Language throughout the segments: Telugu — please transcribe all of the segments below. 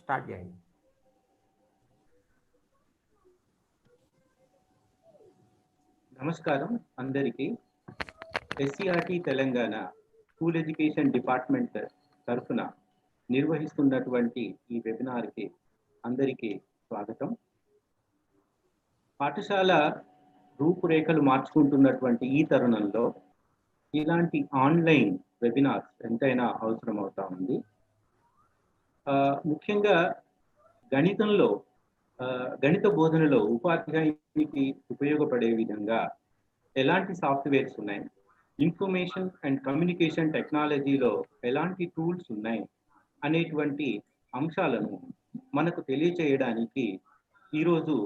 స్టార్ట్ చేయండి. నమస్కారం అందరికీ. SCERT Telangana school education department తరఫున నిర్వహిస్తున్నటువంటి ఈ వెబినార్కి అందరికీ స్వాగతం. పాఠశాల రూపురేఖలు మార్చుకుంటున్నటువంటి ఈ తరుణంలో ఇలాంటి ఆన్లైన్ వెబినార్స్ ఎంతైనా అవసరం అవుతా ఉంది. ముఖ్యంగా గణిత బోధనలో ఉపాధ్యాయునికి ఉపయోగపడే విధంగా ఎలాంటి సాఫ్ట్వేర్స్ ఉన్నాయి, ఇన్ఫర్మేషన్ అండ్ కమ్యూనికేషన్ టెక్నాలజీలో ఎలాంటి టూల్స్ ఉన్నాయి అనేటువంటి అంశాలను మనకు తెలియచేయడానికి ఈరోజు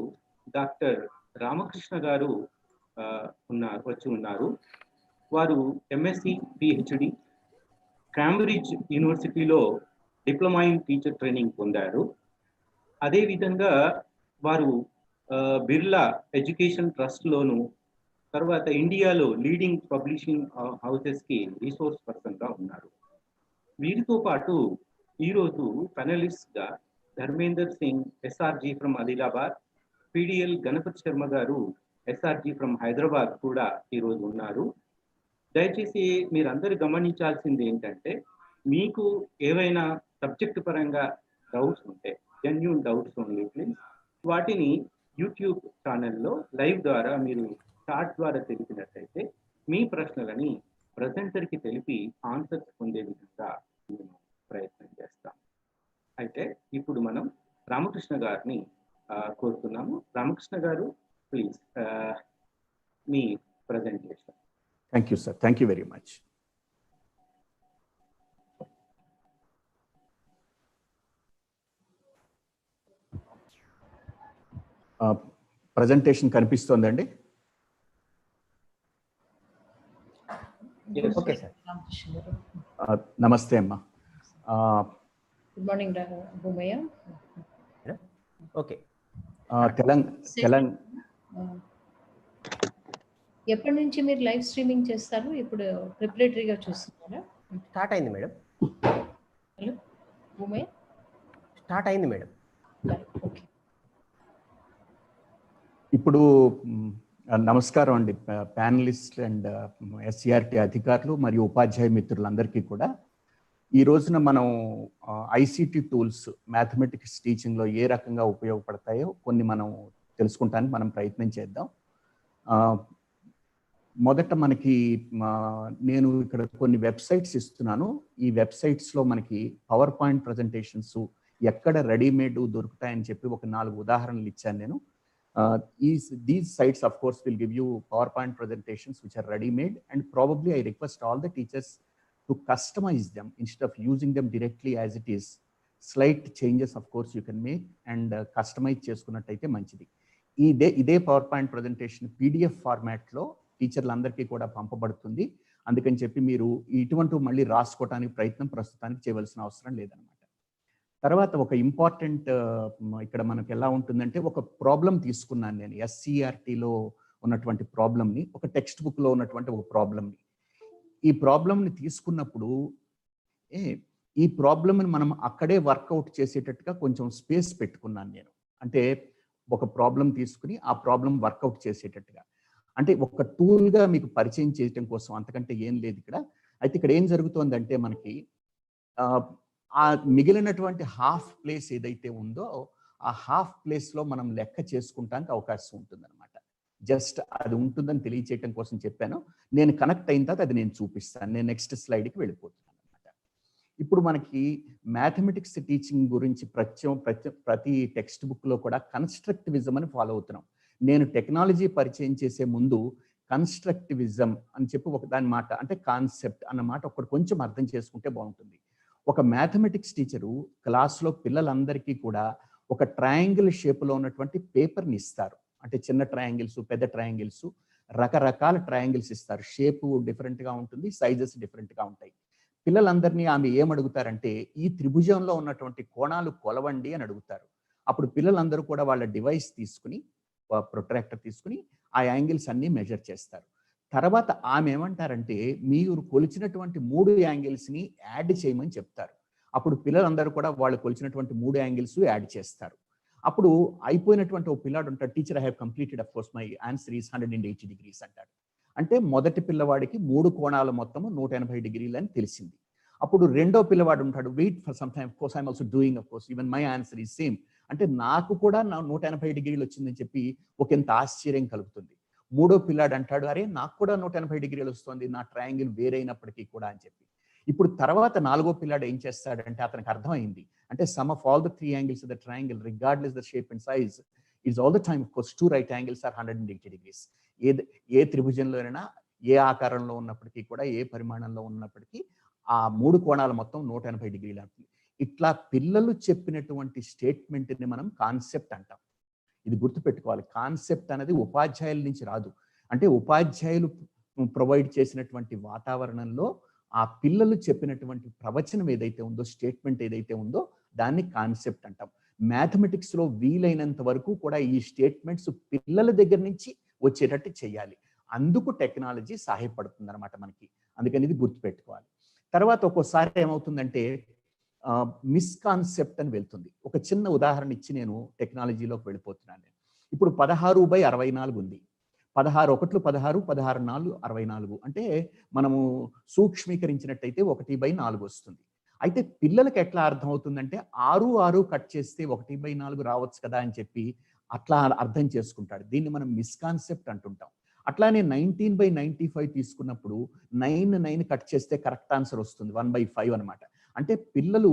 డాక్టర్ రామకృష్ణ గారు వచ్చి ఉన్నారు. వారు ఎంఎస్సి పిహెచ్డి కేంబ్రిడ్జ్ యూనివర్సిటీలో డిప్లొమా ఇన్ టీచర్ ట్రైనింగ్ పొందారు. అదేవిధంగా వారు బిర్లా ఎడ్యుకేషన్ ట్రస్ట్లోను, తర్వాత ఇండియాలో లీడింగ్ పబ్లిషింగ్ హౌసెస్కి రీసోర్స్ పర్సన్గా ఉన్నారు. వీరితో పాటు ఈరోజు పెనలిస్ట్గా ధర్మేందర్ సింగ్ ఎస్ఆర్జీ ఫ్రమ్ ఆదిలాబాద్, పిడిఎల్ గణపతి శర్మ గారు ఎస్ఆర్జీ ఫ్రమ్ హైదరాబాద్ కూడా ఈరోజు ఉన్నారు. దయచేసి మీరందరూ గమనించాల్సింది ఏంటంటే, మీకు ఏవైనా సబ్జెక్టు పరంగా డౌట్స్ ఉంటే, జెన్యూన్ డౌట్స్ ఓన్లీ ప్లీజ్, వాటిని యూట్యూబ్ ఛానల్లో లైవ్ ద్వారా మీరు చాట్ ద్వారా తెలిపినట్లయితే మీ ప్రశ్నలని ప్రజెంటర్కి తెలిపి ఆన్సర్స్ పొందే విధంగా మేము ప్రయత్నం చేస్తాం. అయితే ఇప్పుడు మనం రామకృష్ణ గారిని కోరుతున్నాము. రామకృష్ణ గారు, ప్లీజ్ మీ presentation. Thank you, sir. Thank you very much. Presentation కనిపిస్తోందండి? Okay sir. నమస్తే అమ్మా. Good morning Bhumayya. ఓకే. ఎప్పటి నుంచి మీరు లైవ్ స్ట్రీమింగ్ చేస్తారు? ఇప్పుడు ప్రిపరేటరీగా చూస్తున్నారా? స్టార్ట్ అయింది మేడం. హలో భూమయ్య, స్టార్ట్ అయింది మేడం. ఓకే. ఇప్పుడు నమస్కారం అండి ప్యానలిస్ట్ అండ్ ఎస్సీఆర్టీ అధికారులు మరియు ఉపాధ్యాయ మిత్రులందరికీ కూడా. ఈ రోజున మనం ఐసిటి టూల్స్ మ్యాథమెటిక్స్ టీచింగ్లో ఏ రకంగా ఉపయోగపడతాయో కొన్ని మనం తెలుసుకుంటానికి మనం ప్రయత్నం చేద్దాం. మొదట మనకి నేను ఇక్కడ కొన్ని వెబ్సైట్స్ ఇస్తున్నాను. ఈ వెబ్సైట్స్లో మనకి పవర్ పాయింట్ ప్రజెంటేషన్స్ ఎక్కడ రెడీమేడ్ దొరుకుతాయని చెప్పి ఒక 4 ఉదాహరణలు ఇచ్చాను నేను. These sites of course will give you PowerPoint presentations which are ready-made, and probably I request all the teachers to customize them instead of using them directly as it is. Slight changes of course you can make and customize చేసుకున్నట్టయితే మంచిది. ఇదే PowerPoint presentation PDF ఫార్మాట్లో టీచర్లందరికీ కూడా పంపబడుతుంది. అందుకని చెప్పి మీరు ఇటువంటి మళ్ళీ రాసుకోవడానికి ప్రయత్నం ప్రస్తుతానికి చేయవలసిన అవసరం లేదనమాట. తర్వాత ఒక ఇంపార్టెంట్ ఇక్కడ మనకు ఎలా ఉంటుందంటే, ఒక ప్రాబ్లం తీసుకున్నాను నేను ఎస్సీఆర్టీలో ఉన్నటువంటి ప్రాబ్లమ్ని, ఒక టెక్స్ట్ బుక్లో ఉన్నటువంటి ఒక ప్రాబ్లమ్ని. ఈ ప్రాబ్లమ్ని తీసుకున్నప్పుడు ఈ ప్రాబ్లమ్ని మనం అక్కడే వర్కౌట్ చేసేటట్టుగా కొంచెం స్పేస్ పెట్టుకున్నాను నేను. అంటే ఒక ప్రాబ్లం తీసుకుని ఆ ప్రాబ్లం వర్కౌట్ చేసేటట్టుగా, అంటే ఒక టూల్గా మీకు పరిచయం చేయడం కోసం, అంతకంటే ఏం లేదు ఇక్కడ. అయితే ఇక్కడ ఏం జరుగుతుందంటే, మనకి ఆ మిగిలినటువంటి హాఫ్ ప్లేస్ ఏదైతే ఉందో ఆ హాఫ్ ప్లేస్లో మనం లెక్క చేసుకుంటానికి అవకాశం ఉంటుందన్నమాట. జస్ట్ అది ఉంటుందని తెలియచేయటం కోసం చెప్పాను. నేను కనెక్ట్ అయిన తర్వాత అది నేను చూపిస్తాను. నేను నెక్స్ట్ స్లైడ్కి వెళ్ళిపోతున్నాను అనమాట. ఇప్పుడు మనకి మ్యాథమెటిక్స్ టీచింగ్ గురించి ప్రతి టెక్స్ట్ బుక్లో కూడా కన్స్ట్రక్టివిజం అని ఫాలో అవుతున్నాం. నేను టెక్నాలజీ పరిచయం చేసే ముందు కన్స్ట్రక్టివిజం అని చెప్పి ఒక దాని మాట, అంటే కాన్సెప్ట్ అన్నమాట ఒకటి కొంచెం అర్థం చేసుకుంటే బాగుంటుంది. ఒక మ్యాథమెటిక్స్ టీచరు క్లాస్లో పిల్లలందరికీ కూడా ఒక ట్రయాంగిల్ షేప్లో ఉన్నటువంటి పేపర్ని ఇస్తారు. అంటే చిన్న ట్రయాంగిల్స్, పెద్ద ట్రయాంగిల్స్, రకరకాల ట్రయాంగిల్స్ ఇస్తారు. షేపు డిఫరెంట్గా ఉంటుంది, సైజెస్ డిఫరెంట్గా ఉంటాయి. పిల్లలందరినీ ఆమె ఏమడుగుతారంటే, ఈ త్రిభుజంలో ఉన్నటువంటి కోణాలు కొలవండి అని అడుగుతారు. అప్పుడు పిల్లలందరూ కూడా వాళ్ళ డివైస్ తీసుకుని, ప్రొట్రాక్టర్ తీసుకుని ఆ యాంగిల్స్ అన్నీ మెజర్ చేస్తారు. తర్వాత ఆమె ఏమంటారంటే మీరు కొలిచినటువంటి 3 యాంగిల్స్ని యాడ్ చేయమని చెప్తారు. అప్పుడు పిల్లలందరూ కూడా వాళ్ళు కొలిచినటువంటి 3 యాంగిల్స్ యాడ్ చేస్తారు. అప్పుడు అయిపోయినటువంటి ఒక పిల్లాడు ఉంటాడు, teacher I have completed of course my answer is 180 degrees అంటాడు. అంటే మొదటి పిల్లవాడికి 3 కోణాల మొత్తము 180 డిగ్రీలు అని తెలిసింది. అప్పుడు రెండో పిల్లవాడు ఉంటాడు, wait for some time, of course I'm also doing, of course even my answer is same. అంటే నాకు కూడా 180 డిగ్రీలు వచ్చిందని చెప్పి ఒకంత ఆశ్చర్యం కలుగుతుంది. మూడో పిల్లాడు అంటాడు, అరే నాకు కూడా 180 డిగ్రీలు వస్తుంది, నా ట్రయాంగిల్ వేరైనప్పటికీ కూడా అని చెప్పి. ఇప్పుడు తర్వాత నాలుగో పిల్లాడు ఏం చేస్తాడంటే అతనికి అర్థమైంది, అంటే some of all the 3 angles of the triangle regardless the shape and size is all the time of course 2 right angles are 180 degrees. ఏ త్రిభుజంలోనైనా ఏ ఆకారంలో ఉన్నప్పటికీ కూడా ఏ పరిమాణంలో ఉన్నప్పటికీ ఆ 3 కోణాల మొత్తం 180 డిగ్రీలు అవుతుంది. ఇట్లా పిల్లలు చెప్పినటువంటి స్టేట్మెంట్ని మనం కాన్సెప్ట్ అంటాం. ఇది గుర్తుపెట్టుకోవాలి. కాన్సెప్ట్ అనేది ఉపాధ్యాయుల నుంచి రాదు. అంటే ఉపాధ్యాయులు ప్రొవైడ్ చేసినటువంటి వాతావరణంలో ఆ పిల్లలు చెప్పినటువంటి ప్రవచనం ఏదైతే ఉందో, స్టేట్మెంట్ ఏదైతే ఉందో దాన్ని కాన్సెప్ట్ అంటాం. మ్యాథమెటిక్స్లో వీలైనంత వరకు కూడా ఈ స్టేట్మెంట్స్ పిల్లల దగ్గర నుంచి వచ్చేటట్టు చేయాలి. అందుకు టెక్నాలజీ సహాయపడుతుంది అనమాట మనకి. అందుకని ఇది గుర్తుపెట్టుకోవాలి. తర్వాత ఒక్కోసారి ఏమవుతుందంటే మిస్కాన్సెప్ట్ అని వెళ్తుంది. ఒక చిన్న ఉదాహరణ ఇచ్చి నేను టెక్నాలజీలోకి వెళ్ళిపోతున్నాను. ఇప్పుడు 16/64 ఉంది. 16 1 16, 16 4 64. అంటే మనము సూక్ష్మీకరించినట్టయితే 1/4 వస్తుంది. అయితే పిల్లలకి ఎట్లా అర్థం అవుతుందంటే 6 6 కట్ చేస్తే 1/4 రావచ్చు కదా అని చెప్పి అట్లా అర్థం చేసుకుంటాడు. దీన్ని మనం మిస్కాన్సెప్ట్ అంటుంటాం. అట్లానే 19/95 తీసుకున్నప్పుడు 9 9 కట్ చేస్తే కరెక్ట్ ఆన్సర్ వస్తుంది, 1/5 అనమాట. అంటే పిల్లలు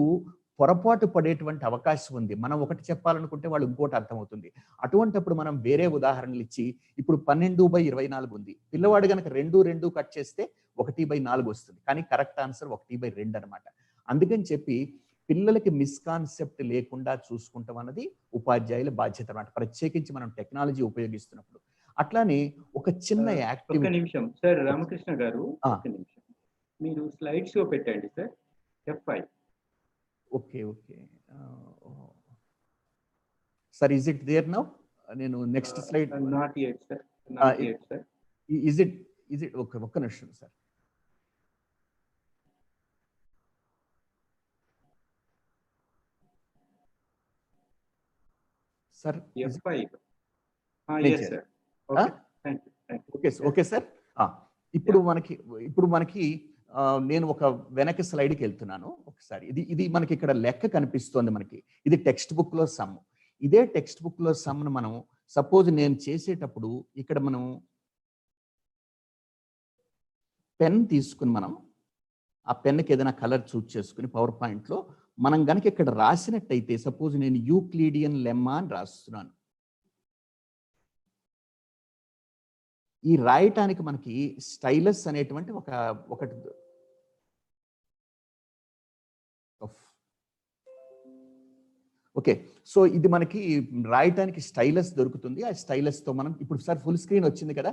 పొరపాటు పడేటువంటి అవకాశం ఉంది. మనం ఒకటి చెప్పాలనుకుంటే వాళ్ళు ఇంకోటి అర్థమవుతుంది. అటువంటిప్పుడు మనం వేరే ఉదాహరణలు ఇచ్చి, ఇప్పుడు 12/24 ఉంది. పిల్లవాడు కనుక 2 2 కట్ చేస్తే 1/4 వస్తుంది, కానీ కరెక్ట్ ఆన్సర్ 1/2 అనమాట. అందుకని చెప్పి పిల్లలకి మిస్కాన్సెప్ట్ లేకుండా చూసుకుంటాం అన్నది ఉపాధ్యాయుల బాధ్యత అనమాట, ప్రత్యేకించి మనం టెక్నాలజీ ఉపయోగిస్తున్నప్పుడు. అట్లానే ఒక చిన్న యాక్టివిటీ. ఒక నిమిషం సార్, రామకృష్ణ గారు ఒక నిమిషం, మీరు స్లైడ్ షో పెట్టండి sir. F5. Okay okay sir, is it there now? నేను next slide. Not yet sir, not yet sir. Is it okay, ఒక్క నిమిషం sir. Sir F5. yes sir. Okay sir. ఇప్పుడు మనకి నేను ఒక వెనక్కి స్లైడ్కి వెళ్తున్నాను ఒకసారి. ఇది మనకి ఇక్కడ లెక్క కనిపిస్తోంది మనకి. ఇది టెక్స్ట్ బుక్ లో సమ్. ఇదే టెక్స్ట్ బుక్ లో సమ్ను మనం సపోజ్ నేను చేసేటప్పుడు ఇక్కడ మనం పెన్ తీసుకుని మనం ఆ పెన్కి ఏదైనా కలర్ చూస్ చేసుకుని పవర్ పాయింట్లో మనం కనుక ఇక్కడ రాసినట్టయితే, సపోజ్ నేను యూక్లిడియన్ లెమ్మా అని రాస్తున్నాను. ఈ రాయటానికి మనకి స్టైలస్ అనేటువంటి ఒకటి ఓకే. సో ఇది మనకి రాయటానికి స్టైలస్ దొరుకుతుంది. ఆ స్టైలస్ తో మనం ఇప్పుడు సార్ ఫుల్ స్క్రీన్ వచ్చింది కదా.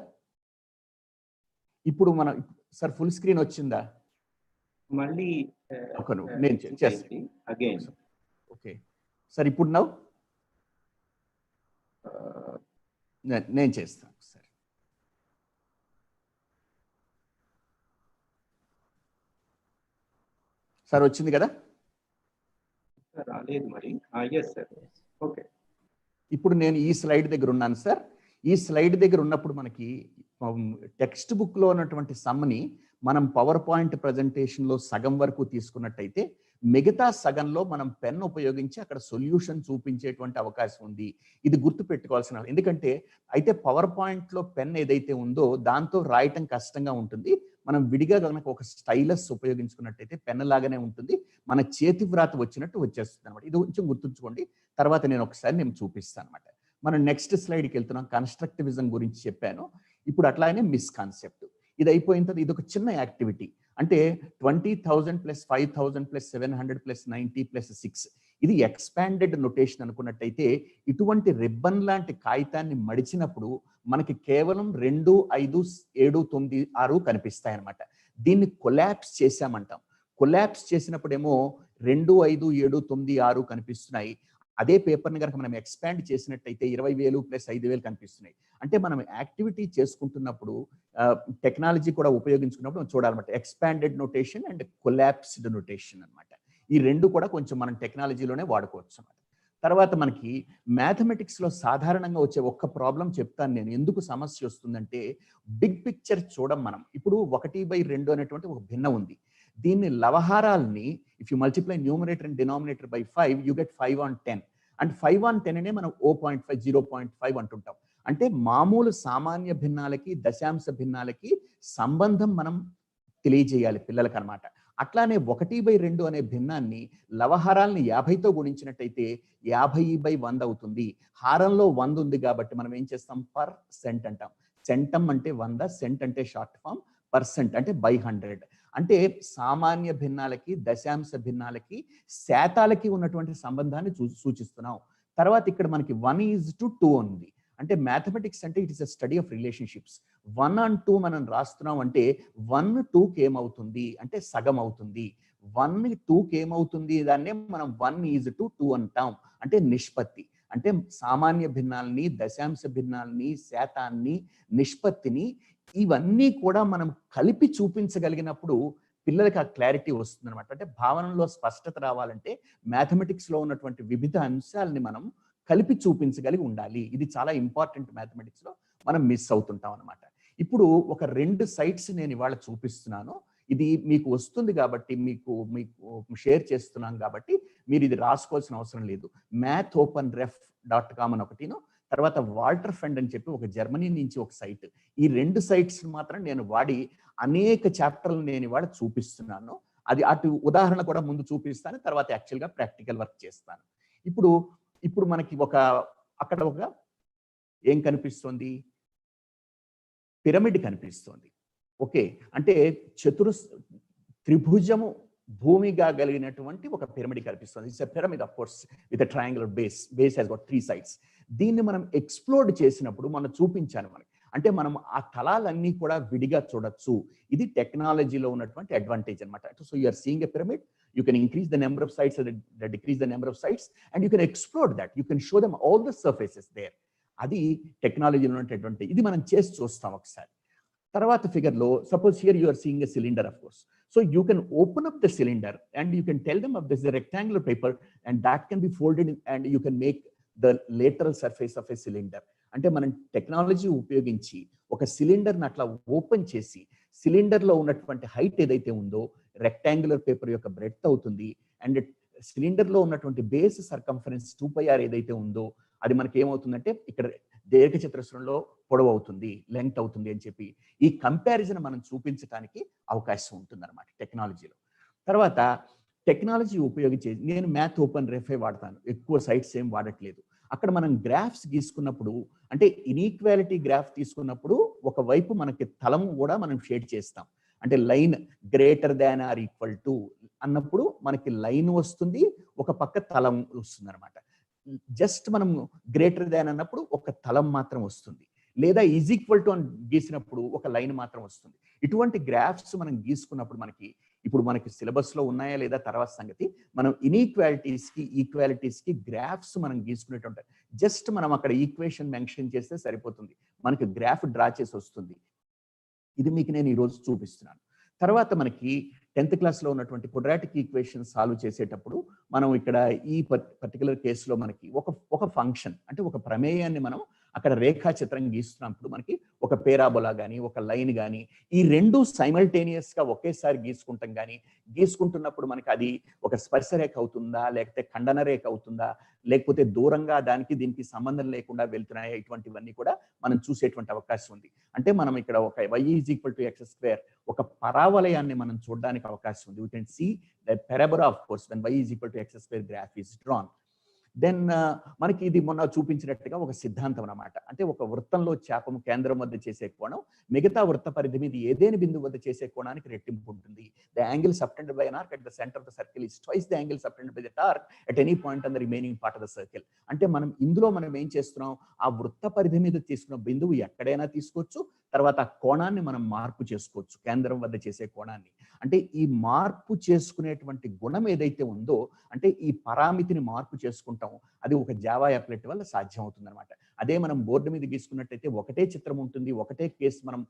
ఇప్పుడు మనం సార్ ఫుల్ స్క్రీన్ వచ్చిందా? మళ్ళీ నేను చేస్తాను అగైన్. ఓకే సార్, ఇప్పుడు నేను చేస్తాను సార్. సార్ వచ్చింది కదా? రాలేదు మరి. yes sir. ఓకే. ఇప్పుడు నేను ఈ స్లైడ్ దగ్గర ఉన్నాను సార్. ఈ స్లైడ్ దగ్గర ఉన్నప్పుడు మనకి టెక్స్ట్ బుక్ లో ఉన్నటువంటి సమ్ని మనం పవర్ పాయింట్ ప్రజెంటేషన్ లో సగం వరకు తీసుకున్నట్టయితే మిగతా సగంలో మనం పెన్ ఉపయోగించి అక్కడ సొల్యూషన్ చూపించేటువంటి అవకాశం ఉంది. ఇది గుర్తు పెట్టుకోవాల్సిన. ఎందుకంటే అయితే పవర్ పాయింట్ లో పెన్ ఏదైతే ఉందో దాంతో రాయటం కష్టంగా ఉంటుంది. మనం విడిగా కనుక ఒక స్టైలస్ ఉపయోగించుకున్నట్టయితే పెన్ లాగానే ఉంటుంది, మన చేతి వ్రాత వచ్చినట్టు వచ్చేస్తుంది అనమాట. ఇది కొంచెం గుర్తుంచుకోండి. తర్వాత నేను ఒకసారి చూపిస్తాను అనమాట. మనం నెక్స్ట్ స్లైడ్కి వెళ్తున్నాం. కన్స్ట్రక్టివిజం గురించి చెప్పాను. ఇప్పుడు అట్లానే మిస్కాన్సెప్ట్. ఇది అయిపోయిన తర్వాత ఇది ఒక చిన్న యాక్టివిటీ. అంటే 20,000 + 5,000 + 700 + 90 + 6. ఇది ఎక్స్పాండెడ్ నొటేషన్ అనుకున్నట్టయితే ఇటువంటి రిబ్బన్ లాంటి కాగితాన్ని మడిచినప్పుడు మనకి కేవలం 2 5 7 9 6 కనిపిస్తాయి అనమాట. దీన్ని కొలాప్స్ చేశామంటాం. కొలాప్స్ చేసినప్పుడేమో 2 5 7 9 6 కనిపిస్తున్నాయి. అదే పేపర్ని కనుక మనం ఎక్స్పాండ్ చేసినట్టయితే 20,000 ప్లస్ 5,000 కనిపిస్తున్నాయి. అంటే మనం యాక్టివిటీ చేసుకుంటున్నప్పుడు టెక్నాలజీ కూడా ఉపయోగించుకున్నప్పుడు మనం చూడాలన్నమాట. Expanded notation and collapsed notation అనమాట. ఈ రెండు కూడా కొంచెం మనం టెక్నాలజీలోనే వాడుకోవచ్చు అన్నమాట. తర్వాత మనకి మ్యాథమెటిక్స్లో సాధారణంగా వచ్చే ఒక్క ప్రాబ్లం చెప్తాను నేను. ఎందుకు సమస్య వస్తుందంటే బిగ్ పిక్చర్ చూడం మనం. ఇప్పుడు 1/2 అనేటువంటి ఒక భిన్న ఉంది. దీన్ని లవహారాల్ని if you multiply numerator and denominator by 5 you get 5 on 10 and 5 on 10 అనే మనం 0.5 0.5 అంటుంటాం. అంటే మామూలు సామాన్య భిన్నాలకి దశాంశ భిన్నాలకి సంబంధం మనం తెలియజేయాలి పిల్లలకు అనమాట. అట్లానే 1/2 అనే భిన్నాన్ని లవహారాల్ని 50తో గుణించినట్టయితే 50/100 అవుతుంది. హారంలో 100 ఉంది కాబట్టి మనం ఏం చేస్తాం % అంటాం. సెంటం అంటే 100, సెంట్ అంటే షార్ట్ ఫామ్, పర్సెంట్ అంటే బై 100. అంటే సామాన్య భిన్నాలకి దశాంశ భిన్నాలకి శాతాలకి ఉన్నటువంటి సంబంధాన్ని సూచిస్తున్నాం. తర్వాత ఇక్కడ మనకి 1:2 ఉంది. అంటే మ్యాథమెటిక్స్ అంటే it is a study of relationships. 1 and 2 మనం రాస్తున్నాం అంటే 1 2కి ఏమవుతుంది అంటే సగం అవుతుంది. 1 2కి ఏమవుతుంది దాన్నే మనం 1:2 అంటాం. అంటే నిష్పత్తి. అంటే సామాన్య భిన్నాల్ని దశాంశ భిన్నాల్ని శాతాన్ని నిష్పత్తిని ఇవన్నీ కూడా మనం కలిపి చూపించగలిగినప్పుడు పిల్లలకి ఆ క్లారిటీ వస్తుంది అనమాట. అంటే భావనలో స్పష్టత రావాలంటే మ్యాథమెటిక్స్ లో ఉన్నటువంటి వివిధ అంశాలని మనం కలిపి చూపించగలిగి ఉండాలి. ఇది చాలా ఇంపార్టెంట్ మ్యాథమెటిక్స్ లో మనం మిస్ అవుతుంటాం అనమాట. ఇప్పుడు ఒక 2 సైట్స్ నేను ఇవాళ చూపిస్తున్నాను. ఇది మీకు వస్తుంది కాబట్టి మీకు షేర్ చేస్తున్నాం కాబట్టి మీరు ఇది రాసుకోవాల్సిన అవసరం లేదు. mathopenref.com అని ఒకటిను, తర్వాత వాల్టర్ ఫెండ్ అని చెప్పి ఒక జర్మనీ నుంచి ఒక సైట్. ఈ 2 సైట్స్ మాత్రం నేను వాడి అనేక చాప్టర్లు నేను ఇవాళ చూపిస్తున్నాను. అది అటు ఉదాహరణ కూడా ముందు చూపిస్తాను, తర్వాత యాక్చువల్గా ప్రాక్టికల్ వర్క్ చేస్తాను. ఇప్పుడు మనకి అక్కడ ఒక ఏం కనిపిస్తుంది, పిరమిడ్ కనిపిస్తుంది. ఓకే, అంటే త్రిభుజము భూమిగా కలిగినటువంటి ఒక పిరమిడ్ కనిపిస్తుంది. It's a pyramid of course with a triangular base has got 3 sides. దీన్ని మనం ఎక్స్ప్లోర్ చేసినప్పుడు మనం చూపించాను మనకి. అంటే మనం ఆ తలాలన్నీ కూడా విడిగా చూడొచ్చు. ఇది టెక్నాలజీలో ఉన్నటువంటి అడ్వాంటేజ్ అనమాట. So you are seeing a pyramid, you can increase the number of sites and decrease the number of sites, and you can explore that. You can show them all the surfaces there. అది టెక్నాలజీలో ఉన్నటువంటి. ఇది మనం చేసి చూస్తాం ఒకసారి. తర్వాత ఫిగర్లో suppose here you are seeing a cylinder of course. So you can open up the cylinder and you can tell them of this rectangular paper and that can be folded and you can make the lateral surface of a cylinder. అంటే మనం టెక్నాలజీ ఉపయోగించి ఒక సిలిండర్ని అట్లా ఓపెన్ చేసి సిలిండర్లో ఉన్నటువంటి హైట్ ఏదైతే ఉందో రెక్టాంగులర్ పేపర్ యొక్క బ్రెడ్త్ అవుతుంది. అండ్ సిలిండర్లో ఉన్నటువంటి బేస్ సర్కంఫరెన్స్ 2πr ఏదైతే ఉందో అది మనకి ఏమవుతుందంటే ఇక్కడ దీర్ఘచతురస్రంలో పొడవు అవుతుంది, లెంగ్త్ అవుతుంది అని చెప్పి ఈ కంపారిజన్ మనం చూపించడానికి అవకాశం ఉంటుంది అనమాట టెక్నాలజీలో. తర్వాత టెక్నాలజీ ఉపయోగించి నేను MathOpenRef వాడతాను, ఎక్కువ సైట్స్ ఏం వాడట్లేదు. అక్కడ మనం గ్రాఫ్స్ గీసుకున్నప్పుడు అంటే ఇన్ఈక్వాలిటీ గ్రాఫ్ తీసుకున్నప్పుడు ఒకవైపు మనకి తలం కూడా మనం షేడ్ చేస్తాం. అంటే line greater than or equal to అన్నప్పుడు మనకి లైన్ వస్తుంది, ఒక పక్క తలం వస్తుంది అనమాట. జస్ట్ మనం గ్రేటర్ దాన్ అన్నప్పుడు ఒక తలం మాత్రం వస్తుంది, లేదా ఈజ్ ఈక్వల్ టు అని గీసినప్పుడు ఒక లైన్ మాత్రం వస్తుంది. ఇటువంటి గ్రాఫ్స్ మనం గీసుకున్నప్పుడు ఇప్పుడు మనకి సిలబస్ లో ఉన్నాయా లేదా తర్వాత సంగతి. మనం ఇన్ఈక్వాలిటీస్ కి ఈక్వాలిటీస్ కి గ్రాఫ్స్ మనం గీసుకునేటువంటి జస్ట్ మనం అక్కడ ఈక్వేషన్ మెన్షన్ చేస్తే సరిపోతుంది, మనకి గ్రాఫ్ డ్రా చేసి వస్తుంది. ఇది మీకు నేను ఈరోజు చూపిస్తున్నాను. తర్వాత మనకి 10th క్లాస్లో ఉన్నటువంటి క్వాడ్రాటిక్ ఈక్వేషన్ సాల్వ్ చేసేటప్పుడు మనం ఇక్కడ ఈ పర్టికులర్ కేసులో మనకి ఒక ఫంక్షన్ అంటే ఒక ప్రమేయాన్ని మనం అక్కడ రేఖాచిత్రం గీస్తున్నప్పుడు మనకి ఒక పేరాబోలా కానీ ఒక లైన్ కానీ ఈ రెండు సైమల్టేనియస్ గా ఒకేసారి గీసుకుంటాం. కానీ గీసుకుంటున్నప్పుడు మనకి అది ఒక స్పర్శ రేఖ అవుతుందా, లేకపోతే ఖండన రేఖ అవుతుందా, లేకపోతే దూరంగా దానికి దీనికి సంబంధం లేకుండా వెళ్తున్నాయా, ఇటువంటివన్నీ కూడా మనం చూసేటువంటి అవకాశం ఉంది. అంటే మనం ఇక్కడ ఒక y = x², ఒక పరావలయాన్ని మనం చూడడానికి అవకాశం ఉంది. We can see that parabola of course when y = x² graph is drawn. Then మనకి ఇది మొన్న చూపించినట్టుగా ఒక సిద్ధాంతం అన్నమాట. అంటే ఒక వృత్తంలో చేపము కేంద్రం వద్ద చేసే కోణం మిగతా వృత్త పరిధి మీద ఏదేని బిందువు వద్ద చేసే కోణానికి రెట్టింపు ఉంటుంది. The angle subtended by an arc at the center of the circle is twice the angle subtended by that arc at any point on the remaining part of the circle. అంటే ఇందులో మనం ఏం చేస్తున్నాం, ఆ వృత్త పరిధి మీద తీసుకున్న బిందువు ఎక్కడైనా తీసుకోవచ్చు, తర్వాత ఆ కోణాన్ని మనం మార్పు చేసుకోవచ్చు, కేంద్రం వద్ద చేసే కోణాన్ని. అంటే ఈ మార్పు చేసుకునేటువంటి గుణం ఏదైతే ఉందో, అంటే ఈ పరామితిని మార్పు చేసుకుంటాం, అది ఒక జావా అప్లెట్ వల్ల సాధ్యం అవుతుంది అనమాట. అదే మనం బోర్డు మీద గీసుకున్నట్టయితే ఒకటే చిత్రం ఉంటుంది, ఒకటే కేసు మనం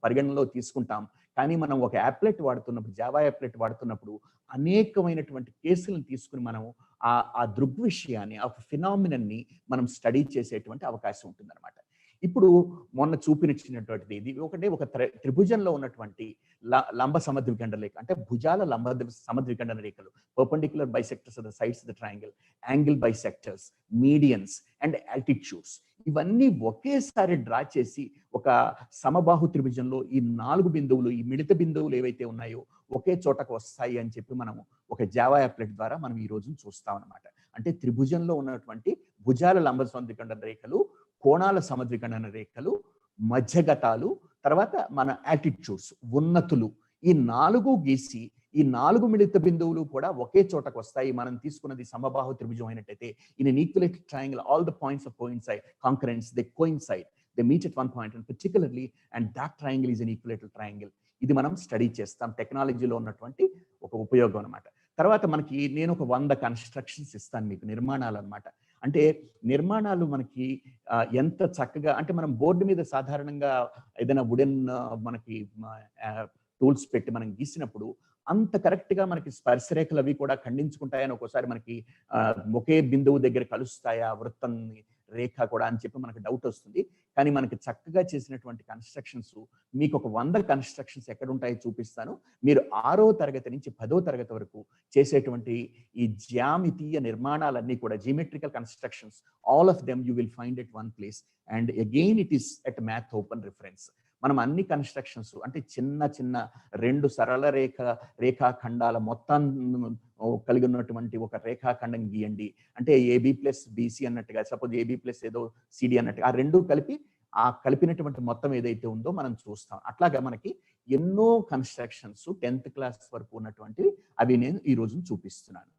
పరిగణనలో తీసుకుంటాం. కానీ మనం ఒక యాప్లెట్ వాడుతున్నప్పుడు, జావా యాప్లెట్ వాడుతున్నప్పుడు అనేకమైనటువంటి కేసులను తీసుకుని మనం ఆ దృగ్విషయాన్ని, ఆ ఫినామినన్ని మనం స్టడీ చేసేటువంటి అవకాశం ఉంటుందన్నమాట. ఇప్పుడు మొన్న చూపించినటువంటిది ఇది ఒక త్రిభుజంలో ఉన్నటువంటి లంబ సమద్విఖండ రేఖ, అంటే భుజాల లంబ సమద్విఖండన రేఖలు, perpendicular bisectors of the sides of the triangle, angle bisectors, medians and altitudes, ఇవన్నీ ఒకేసారి డ్రా చేసి ఒక సమబాహు త్రిభుజంలో ఈ 4 బిందువులు, ఈ మిళిత బిందువులు ఏవైతే ఉన్నాయో ఒకే చోటకు వస్తాయి అని చెప్పి మనం ఒక జావా అప్లెట్ ద్వారా మనం ఈ రోజు చూస్తాం అనమాట. అంటే త్రిభుజంలో ఉన్నటువంటి భుజాల లంబ సమద్విఖండన రేఖలు, కోణాల సమద్విఖండన రేఖలు, మధ్యగతాలు, తర్వాత మన ఆల్టిట్యూడ్స్, ఉన్నతులు, ఈ 4 గీసి ఈ 4 మిళిత బిందువులు కూడా ఒకే చోటకు వస్తాయి. మనం తీసుకున్నది సమబాహు త్రిభుజం అయినట్టయితే in an equilateral triangle all the points of coincide, concurrence, they coincide, they meet at one point and particularly, and that triangle is an equilateral triangle. ఇది మనం స్టడీ చేస్తాం, టెక్నాలజీలో ఉన్నటువంటి ఒక ఉపయోగం అనమాట. తర్వాత మనకి నేను ఒక 100 కన్స్ట్రక్షన్స్ ఇస్తాను మీకు, నిర్మాణాలు అనమాట. అంటే నిర్మాణాలు మనకి ఎంత చక్కగా, అంటే మనం బోర్డు మీద సాధారణంగా ఏదైనా వుడెన్ మనకి టూల్స్ పెట్టి మనం గీసినప్పుడు అంత కరెక్ట్ గా మనకి స్పర్శరేఖలు అవి కూడా ఖండించుకుంటాయని ఒక్కోసారి మనకి ఒకే బిందువు దగ్గర కలుస్తాయా వృత్తం రేఖ కూడా అని చెప్పి మనకు డౌట్ వస్తుంది. కానీ మనకి చక్కగా చేసినటువంటి కన్స్ట్రక్షన్స్, మీకు ఒక 100 కన్స్ట్రక్షన్స్ ఎక్కడ ఉంటాయో చూపిస్తాను. మీరు 6వ తరగతి నుంచి 10వ తరగతి వరకు చేసేటువంటి ఈ జ్యామితీయ నిర్మాణాలన్నీ కూడా, geometrical constructions, all of them you will find at one place and again it is at math open reference. మనం అన్ని కన్స్ట్రక్షన్స్, అంటే చిన్న చిన్న 2 సరళ రేఖాఖండాల మొత్తాన్ని కలిగి ఉన్నటువంటి ఒక రేఖాఖండం గీయండి, అంటే ఏబి ప్లస్ బీసీ అన్నట్టుగా, సపోజ్ ఏబి ప్లస్ ఏదో సిడి అన్నట్టుగా, ఆ 2 కలిపి ఆ కలిపినటువంటి మొత్తం ఏదైతే ఉందో మనం చూస్తాం. అట్లాగా మనకి ఎన్నో కన్స్ట్రక్షన్స్ 10th క్లాస్ వరకు ఉన్నటువంటివి అవి నేను ఈ రోజు చూపిస్తున్నాను.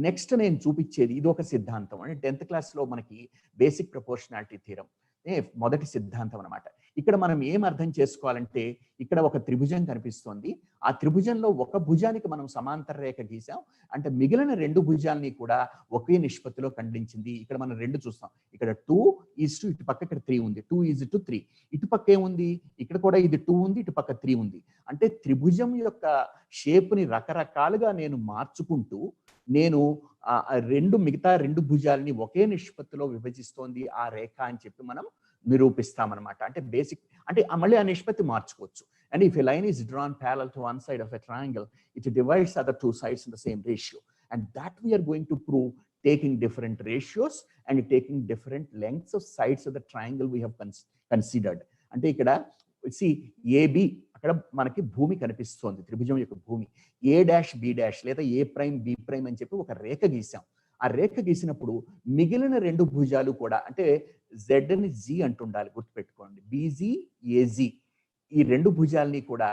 నెక్స్ట్ నేను చూపించేది ఇది ఒక సిద్ధాంతం, అంటే 10th క్లాస్లో మనకి బేసిక్ ప్రపోర్షనాలిటీ థీరం మొదటి సిద్ధాంతం అనమాట. ఇక్కడ మనం ఏం అర్థం చేసుకోవాలంటే, ఇక్కడ ఒక త్రిభుజం కనిపిస్తోంది, ఆ త్రిభుజంలో ఒక భుజానికి మనం సమాంతర రేఖ గీసాం, అంటే మిగిలిన 2 భుజాలని కూడా ఒకే నిష్పత్తిలో ఖండించింది. ఇక్కడ మనం 2 చూస్తాం, ఇక్కడ 2:2, ఇటు పక్క ఇక్కడ 3 ఉంది, 2:3. ఇటు పక్క ఏముంది, ఇక్కడ కూడా ఇది 2 ఉంది, ఇటు పక్క 3 ఉంది. అంటే త్రిభుజం యొక్క షేప్ని రకరకాలుగా నేను మార్చుకుంటూ నేను మిగతా 2 భుజాలని ఒకే నిష్పత్తిలో విభజిస్తోంది ఆ రేఖ అని చెప్పి మనం నిరూపిస్తామన్నమాట. అంటే బేసిక్, అంటే మళ్ళీ ఆ నిష్పత్తి మార్చుకోవచ్చు. And if a line is drawn parallel to one side of a triangle, it divides other 2 sides in the same ratio, and that we are going to prove taking different ratios and taking different lengths of sides of the triangle we have considered. అంటే ఇక్కడ ఏబి, అక్కడ మనకి భూమి కనిపిస్తోంది, త్రిభుజం యొక్క భూమి, A', B' లేదా A', B' అని చెప్పి ఒక రేఖ గీసాం. ఆ రేఖ గీసినప్పుడు మిగిలిన 2 భుజాలు కూడా, అంటే Z ని G అంటుండాలి, గుర్తుపెట్టుకోండి, BG AG, ఈ 2 భుజాలని కూడా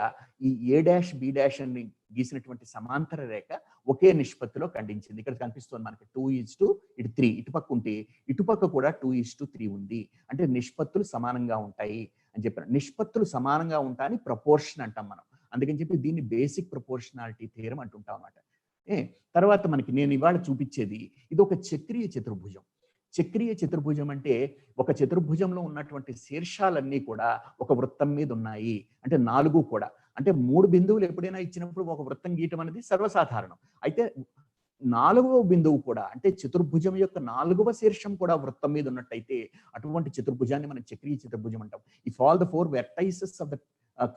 ఈ A', B' అని గీసినటువంటి సమాంతర రేఖ ఒకే నిష్పత్తిలో ఖండించింది. ఇక్కడ కనిపిస్తుంది మనకి 2:3, ఇటుపక్క ఉంటే ఇటుపక్క కూడా 2:3 ఉంది, అంటే నిష్పత్తులు సమానంగా ఉంటాయి అని చెప్పారు. నిష్పత్తులు సమానంగా ఉంటాయని ప్రపోర్షన్ అంటాం మనం, అందుకని చెప్పి దీన్ని బేసిక్ ప్రపోర్షనాలిటీ థియరం అంటుంటాం అన్నమాట. తర్వాత మనకి నేను ఇవాళ చూపించేది ఇది ఒక చక్రీయ చతుర్భుజం. చక్రీయ చతుర్భుజం అంటే ఒక చతుర్భుజంలో ఉన్నటువంటి శీర్షాలన్నీ కూడా ఒక వృత్తం మీద ఉన్నాయి, అంటే 4 కూడా, అంటే 3 బిందువులు ఎప్పుడైనా ఇచ్చినప్పుడు ఒక వృత్తం గీయటం అనేది సర్వసాధారణం. అయితే 4వ బిందువు కూడా, అంటే చతుర్భుజం యొక్క 4వ శీర్షం కూడా వృత్తం మీద ఉన్నట్టయితే అటువంటి చతుర్భుజాన్ని మనం చక్రీయ చతుర్భుజం అంటాం. If all the 4 vertices of the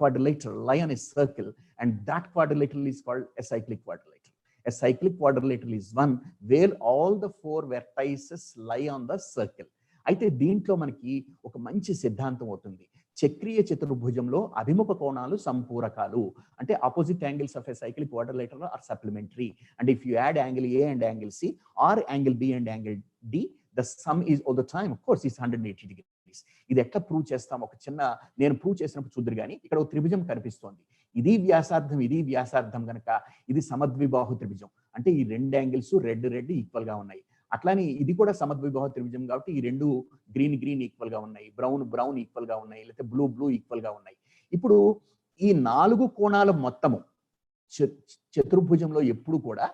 quadrilateral lie on a circle, and that quadrilateral is called a cyclic quadrilateral. A cyclic quadrilateral is one where all the 4 vertices lie on the circle. అయితే దీంట్లో మనకి ఒక మంచి సిద్ధాంతం అవుతుంది. చక్రీయ చతుర్భుజంలో అభిముఖ కోణాలు సంపూరకాలు, అంటే opposite angles of a cyclic quadrilateral are supplementary, and if you add angle A and angle C or angle B and angle D, the sum is all the time of course is 180 degrees. ఇది ఎట్లా ప్రూవ్ చేస్తాం, ఒక చిన్న నేను ప్రూవ్ చేసినప్పుడు చూద్దరు. కానీ ఇక్కడ ఒక త్రిభుజం కనిపిస్తోంది, ఇది వ్యాసార్థం కనుక ఇది సమద్విబాహు త్రిభుజం, అంటే ఈ 2 యాంగిల్స్ రెడ్ ఈక్వల్ గా ఉన్నాయి. అట్లానే ఇది కూడా సమద్విబాహు త్రిభుజం కాబట్టి ఈ 2 గ్రీన్ ఈక్వల్ గా ఉన్నాయి, బ్రౌన్ ఈక్వల్ గా ఉన్నాయి, లేకపోతే బ్లూ ఈక్వల్ గా ఉన్నాయి. ఇప్పుడు ఈ 4 కోణాల మొత్తము చతుర్భుజంలో ఎప్పుడు కూడా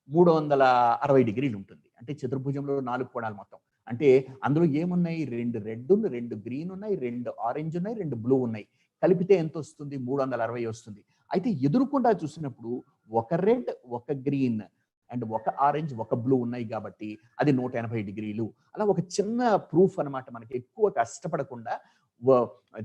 360 డిగ్రీలు ఉంటుంది. అంటే చతుర్భుజంలో 4 కోణాలు మొత్తం. అంటే అందులో ఏమున్నాయి, 2 రెడ్, 2 గ్రీన్ ఉన్నాయి, 2 ఆరెంజ్ ఉన్నాయి, 2 బ్లూ ఉన్నాయి. కలిపితే ఎంత వస్తుంది? 360 వస్తుంది. అయితే ఎదురుకుండా చూసినప్పుడు ఒక రెడ్, ఒక గ్రీన్ అండ్ ఒక ఆరెంజ్, ఒక బ్లూ ఉన్నాయి కాబట్టి అది 180 డిగ్రీలు. అలా ఒక చిన్న ప్రూఫ్ అన్నమాట. మనకి ఎక్కువ కష్టపడకుండా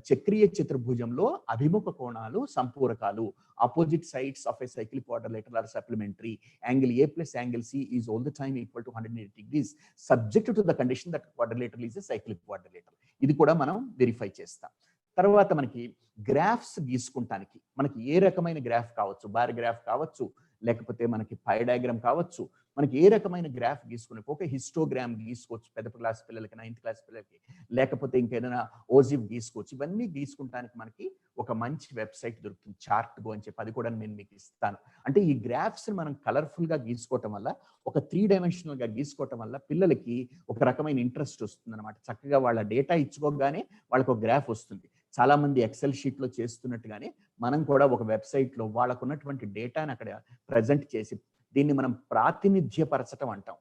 చక్రీయ చతుర్భుజంలో అభిముఖ కోణాలు సంపూరకాలు. Opposite sides of a cyclic quadrilateral are supplementary. Angle A plus angle C is all the time equal to 180 degrees subject to the condition that quadrilateral is a cyclic quadrilateral. ఇది కూడా మనం వెరిఫై చేస్తాం. తర్వాత మనకి గ్రాఫ్స్ గీసుకుంటానికి మనకి ఏ రకమైన గ్రాఫ్ కావచ్చు, బార్ గ్రాఫ్ కావచ్చు, లేకపోతే మనకి పై డయాగ్రామ్ కావచ్చు, మనకి ఏ రకమైన గ్రాఫ్ గీసుకునే ఒక హిస్టోగ్రామ్ గీసుకోవచ్చు పెద్ద క్లాస్ పిల్లలకి, 9th క్లాస్ పిల్లలకి, లేకపోతే ఇంకేదైనా ఓజివ్ గీసుకోవచ్చు. ఇవన్నీ గీసుకుంటానికి మనకి ఒక మంచి వెబ్సైట్ దొరుకుతుంది, చార్ట్గో అని చెప్పి. అది కూడా నేను మీకు ఇస్తాను. అంటే ఈ గ్రాఫ్స్ మనం కలర్ఫుల్ గా గీసుకోవటం వల్ల, ఒక 3 డైమెన్షనల్ గా గీసుకోవటం వల్ల పిల్లలకి ఒక రకమైన ఇంట్రెస్ట్ వస్తుంది అనమాట. చక్కగా వాళ్ళ డేటా ఇచ్చుకోగానే వాళ్ళకి ఒక గ్రాఫ్ వస్తుంది. చాలా మంది ఎక్సెల్ షీట్ లో చేస్తున్నట్టుగానే మనం కూడా ఒక వెబ్సైట్ లో వాళ్ళకు ఉన్నటువంటి డేటాని అక్కడ ప్రజెంట్ చేసి దీన్ని మనం ప్రాతినిధ్యపరచటం అంటాం.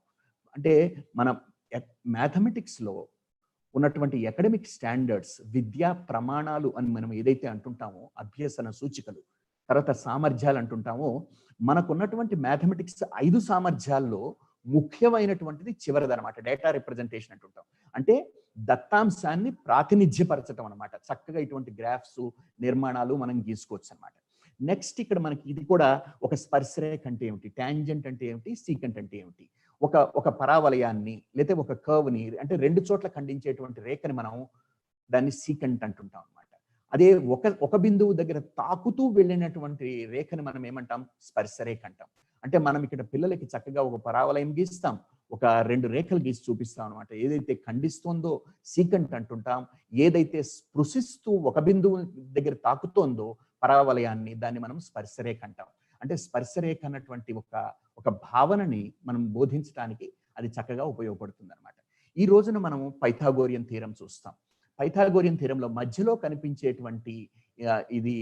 అంటే మనం మ్యాథమెటిక్స్ లో ఉన్నటువంటి అకాడమిక్ స్టాండర్డ్స్, విద్యా ప్రమాణాలు అని మనం ఏదైతే అంటుంటామో, అభ్యసన సూచికలు, తర్వాత సామర్థ్యాలు అంటుంటామో, మనకున్నటువంటి మ్యాథమెటిక్స్ 5 సామర్థ్యాల్లో ముఖ్యమైనటువంటిది చివరిదనమాట, డేటా రిప్రజెంటేషన్ అంటుంటాం. అంటే దత్తాంశాన్ని ప్రాతినిధ్యపరచటం అనమాట. చక్కగా ఇటువంటి గ్రాఫ్స్, నిర్మాణాలు మనం గీసుకోవచ్చు అనమాట. నెక్స్ట్ ఇక్కడ మనకి ఇది కూడా ఒక స్పర్శరేఖ అంటే ఏమిటి, టాంజెంట్ అంటే ఏమిటి, సీకంట్ అంటే ఏమిటి, ఒక పరావలయాన్ని లేదా ఒక కర్వ్ని అంటే 2 చోట్ల ఖండించేటువంటి రేఖని మనం దాన్ని సీకంట్ అంటుంటాం అనమాట. అదే ఒక బిందువు దగ్గర తాకుతూ వెళ్ళినటువంటి రేఖని మనం ఏమంటాం, స్పర్శరేఖ అంటాం. అంటే మనం ఇక్కడ పిల్లలకి చక్కగా ఒక పరావలయం గీస్తాం, ఒక 2 రేఖలు గీసి చూపిస్తాం అనమాట. ఏదైతే ఖండిస్తోందో సీకంట్ అంటుంటాం, ఏదైతే స్పృశిస్తూ ఒక బిందువు దగ్గర తాకుతోందో పరావలయాన్ని, దాన్ని మనం స్పర్శరేఖ అంటాం. అంటే స్పర్శరేఖ అన్నటువంటి ఒక భావనని మనం బోధించడానికి అది చక్కగా ఉపయోగపడుతుంది అనమాట. ఈ రోజున మనం పైథాగోరియన్ థీరం చూస్తాం. పైథాగోరియన్ థీరంలో మధ్యలో కనిపించేటువంటి ఇది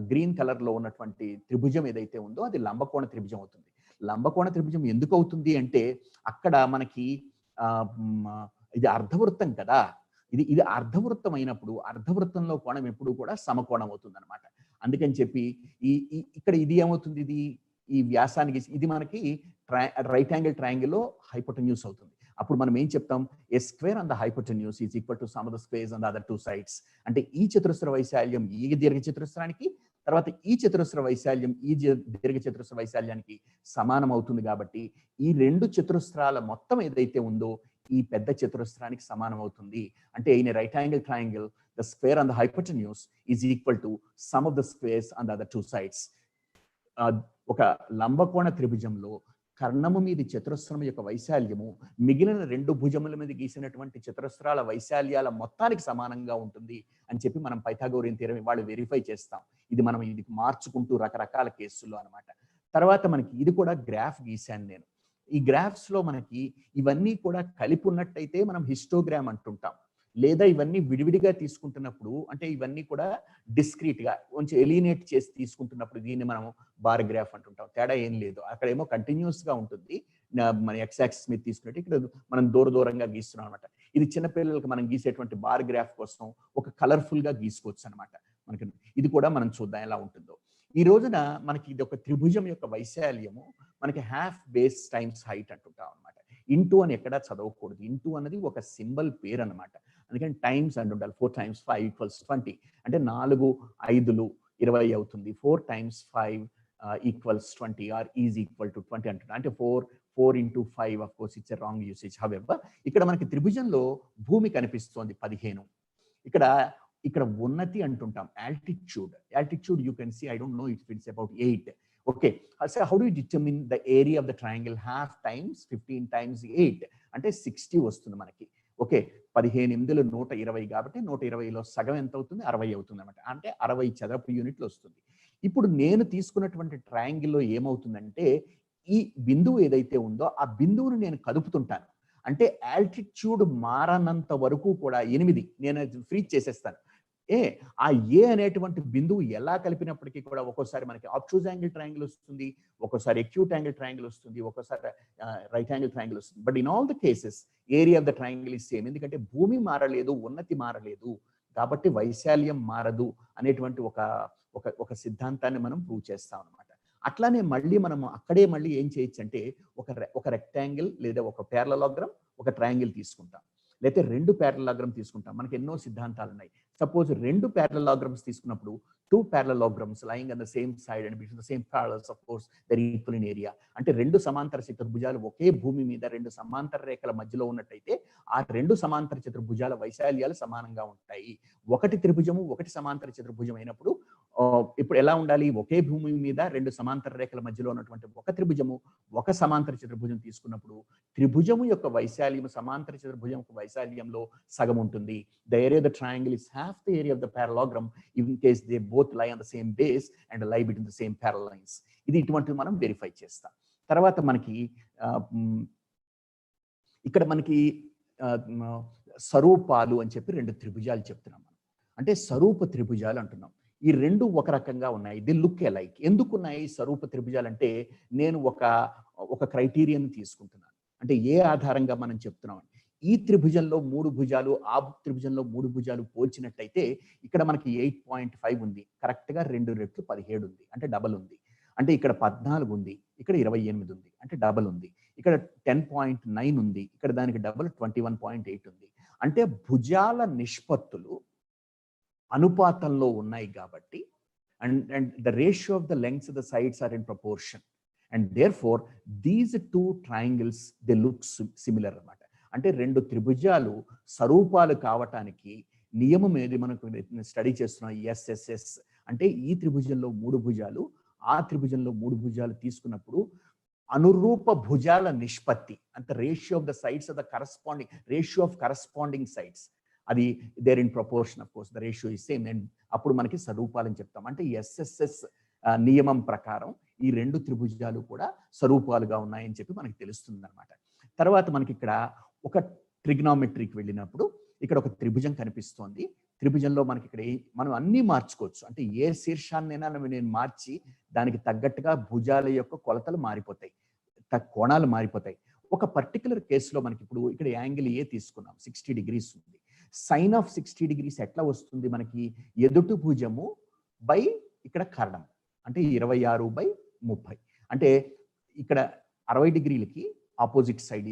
గ్రీన్ కలర్ లో ఉన్నటువంటి త్రిభుజం ఏదైతే ఉందో అది లంబకోణ త్రిభుజం అవుతుంది. లంబకోణ త్రిభుజం ఎందుకు అవుతుంది అంటే అక్కడ మనకి ఇది అర్ధవృత్తం కదా, ఇది అర్ధవృత్తం అయినప్పుడు అర్ధవృత్తంలో కోణం ఎప్పుడు కూడా సమకోణం అవుతుంది అనమాట. అందుకని చెప్పి ఇక్కడ ఇది ఏమవుతుంది, ఈ వ్యాసానికి ఇది మనకి రైట్ యాంగిల్ ట్రయాంగిల్ లో హైపోటెన్యూస్ అవుతుంది. అప్పుడు మనం ఏం చెప్తాం, a square on the hypotenuse is equal to sum of the squares on the other 2 sides. అంటే ఈ చతురస్ర వైశాల్యం ఈ దీర్ఘ చతురస్రానికి, తర్వాత ఈ చతురస్ర వైశాల్యం ఈ దీర్ఘ చతురస్ర వైశాల్యానికి సమానం అవుతుంది. కాబట్టి ఈ 2 చతురస్రాల మొత్తం ఏదైతే ఉందో ఈ పెద్ద చతురస్రానికి సమానం అవుతుంది. అంటే in a right angle triangle the square on the hypotenuse is equal to sum of the squares on the other 2 sides. ఒక లంబకోణ త్రిభుజంలో కర్ణము మీది చతురస్రం యొక్క వైశాల్యము మిగిలిన 2 భుజముల మీద గీసినటువంటి చతురస్రాల వైశాల్యాల మొత్తానికి సమానంగా ఉంటుంది అని చెప్పి మనం పైథాగోరియన్ థియరం ఇవాళ వెరిఫై చేస్తాం. ఇది మనం ఇది మార్చుకుంటూ రకరకాల కేసుల్లో అనమాట. తర్వాత మనకి ఇది కూడా గ్రాఫ్ గీశాను నేను. ఈ గ్రాఫ్స్ లో మనకి ఇవన్నీ కూడా కలిపి ఉన్నట్టయితే మనం హిస్టోగ్రామ్ అంటుంటాం, లేదా ఇవన్నీ విడివిడిగా తీసుకుంటున్నప్పుడు అంటే ఇవన్నీ కూడా డిస్క్రీట్ గా కొంచెం ఎలినేట్ చేసి తీసుకుంటున్నప్పుడు దీన్ని మనం బార్ గ్రాఫ్ అంటుంటాం. తేడా ఏం లేదు, అక్కడేమో కంటిన్యూస్ గా ఉంటుంది, మన ఎక్స్ యాక్సిస్ మీద తీసుకున్నట్టు ఇక్కడ మనం దూరంగా గీస్తున్నాం అనమాట. ఇది చిన్నపిల్లలకి మనం గీసేటువంటి బార్ గ్రాఫ్ కోసం ఒక కలర్ఫుల్ గా గీసుకోవచ్చు అనమాట. మనకి ఇది కూడా మనం చూద్దాం ఎలా ఉంటుందో. ఈ రోజున మనకి ఇది ఒక త్రిభుజం యొక్క వైశాల్యము మనకి హాఫ్ బేస్ టైమ్స్ హైట్ అంటుంటాం అనమాట. ఇంటూ అని ఎక్కడా చదవకూడదు, ఇంటూ అన్నది ఒక సింబల్ పేరు అనమాట. అందుకని టైమ్స్ అంటుంటారు. 4 times 5 = 20. అంటే 4 5 20 అవుతుంది. 4 times 5 equals 20 or is equal to 20 అంటున్నారు. అంటే 4 into 5 of course it's a wrong usage. However ఇక్కడ మనకి త్రిభుజంలో భూమి కనిపిస్తోంది 15. ఇక్కడ ఉన్నతి అంటుంటాం, altitude you can see, I don't know if it's about 8. Okay, so how do you determine the area of the triangle? Half times 15 times 8 అంటే 60 వస్తుంది మనకి. ఓకే, 15 8 120 కాబట్టి 120లో సగం ఎంత అవుతుంది, 60 అవుతుంది అనమాట. అంటే 60 చదరపు యూనిట్లు వస్తుంది. ఇప్పుడు నేను తీసుకున్నటువంటి ట్రయాంగిల్లో ఏమవుతుందంటే ఈ బిందువు ఏదైతే ఉందో ఆ బిందువును నేను కదుపుతుంటాను. అంటే ఆల్టిట్యూడ్ మారనంత వరకు కూడా 8 నేను ఫ్రీజ్ చేసేస్తాను. ఆ ఏ అనేటువంటి బిందువు ఎలా కలిపినప్పటికీ కూడా ఒక్కోసారి మనకి ఆబ్ట్యూజ్ యాంగిల్ ట్రయాంగిల్ వస్తుంది, ఒక్కోసారి ఎక్యూట్ యాంగిల్ ట్రయాంగిల్ వస్తుంది, ఒక్కోసారి రైట్ యాంగిల్ ట్రయాంగిల్ వస్తుంది. But in all the cases area of the triangle is same. ఎందుకంటే భూమి మారలేదు, ఉన్నతి మారలేదు, కాబట్టి వైశాల్యం మారదు అనేటువంటి ఒక సిద్ధాంతాన్ని మనం ప్రూవ్ చేస్తాం అనమాట. అట్లానే మళ్ళీ మనం అక్కడే మళ్ళీ ఏం చేయొచ్చు అంటే ఒక రెక్టాంగిల్ లేదా ఒక ప్యారలలోగ్రామ్, ఒక ట్రయాంగిల్ తీసుకుంటాం, లేకపోతే 2 ప్యారలలోగ్రామ్ తీసుకుంటాం. మనకి ఎన్నో సిద్ధాంతాలు ఉన్నాయి. సపోజ్ 2 ప్యారలలోగ్రామ్స్ తీసుకున్నప్పుడు 2 parallelograms lying on the same side and between the same parallels, of course they're equal in area. అంటే 2 సమాంతర చతుర్భుజాలు ఒకే భూమి మీద 2 సమాంతర రేఖల మధ్యలో ఉన్నట్టయితే ఆ 2 సమాంతర చతుర్భుజాల వైశాల్యాలు సమానంగా ఉంటాయి. ఒకటి త్రిభుజము ఒకటి సమాంతర చతుర్భుజం అయినప్పుడు ఇప్పుడు ఎలా ఉండాలి? ఒకే భూమి మీద 2 సమాంతర రేఖల మధ్యలో ఉన్నటువంటి ఒక త్రిభుజము ఒక సమాంతర చతుర్భుజం తీసుకున్నప్పుడు త్రిభుజము యొక్క వైశాల్యం సమాంతర చతుర్భుజం యొక్క వైశాల్యంలో సగం ఉంటుంది. The area of the triangle is half the area of the parallelogram in case they both lie on the same base and lie between the same parallel lines. ఇది ఇటువంటివి మనం వెరిఫై చేస్తాం. తర్వాత మనకి ఇక్కడ మనకి స్వరూపాలు అని చెప్పి 2 త్రిభుజాలు చెప్తున్నాం. అంటే స్వరూప త్రిభుజాలు అంటున్నాం. ఈ 2 ఒక రకంగా ఉన్నాయి. The look alike. ఎందుకున్నాయి స్వరూప త్రిభుజాలు అంటే నేను ఒక క్రైటీరియన్ తీసుకుంటున్నాను. అంటే ఏ ఆధారంగా మనం చెప్తున్నాం? ఈ త్రిభుజంలో 3 భుజాలు, ఆ త్రిభుజంలో 3 భుజాలు పోల్చినట్టయితే ఇక్కడ మనకి 8.5 ఉంది, కరెక్ట్ గా 2 రెట్లు 17 ఉంది, అంటే డబల్ ఉంది. అంటే ఇక్కడ 14 ఉంది, ఇక్కడ 28 ఉంది, అంటే డబల్ ఉంది. ఇక్కడ 10.9 ఉంది, ఇక్కడ దానికి డబల్ 21.8 ఉంది. అంటే భుజాల నిష్పత్తులు అనుపాతంలో ఉన్నాయి కాబట్టి and the ratio of the lengths of the sides are in proportion, and therefore these 2 triangles they look similar అన్నమాట. అంటే 2 త్రిభుజాలు స్వరూపాలు కావటానికి నియమం ఏది మనకు స్టడీ చేస్తున్నాం? SSS. అంటే ఈ త్రిభుజంలో 3 భుజాలు, ఆ త్రిభుజంలో 3 భుజాలు తీసుకున్నప్పుడు అనురూప భుజాల నిష్పత్తి, అంటే ratio of the sides of the corresponding ratio of corresponding sides, అది there in proportion, of course the ratio is same. And అప్పుడు మనకి స్వరూపాలని చెప్తాం. అంటే SSS నియమం ప్రకారం ఈ 2 త్రిభుజాలు కూడా స్వరూపాలుగా ఉన్నాయని చెప్పి మనకి తెలుస్తుంది అనమాట. తర్వాత మనకి ఇక్కడ ఒక ట్రిగ్నామెట్రీకి వెళ్ళినప్పుడు ఇక్కడ ఒక త్రిభుజం కనిపిస్తోంది. త్రిభుజంలో మనకి ఇక్కడ మనం అన్ని మార్చుకోవచ్చు. అంటే ఏ శీర్షాన్నైనా నేను మార్చి దానికి తగ్గట్టుగా భుజాల యొక్క కొలతలు మారిపోతాయి, కోణాలు మారిపోతాయి. ఒక పర్టికులర్ కేసులో మనకి ఇప్పుడు ఇక్కడ యాంగిల్ ఏ తీసుకున్నాం, 60 degrees ఉంది. సైన్ ఆఫ్ 60 degrees ఎట్లా వస్తుంది? మనకి ఎదుటి భుజము బై ఇక్కడ కర్ణం, అంటే 26/30. అంటే ఇక్కడ 60 degrees opposite side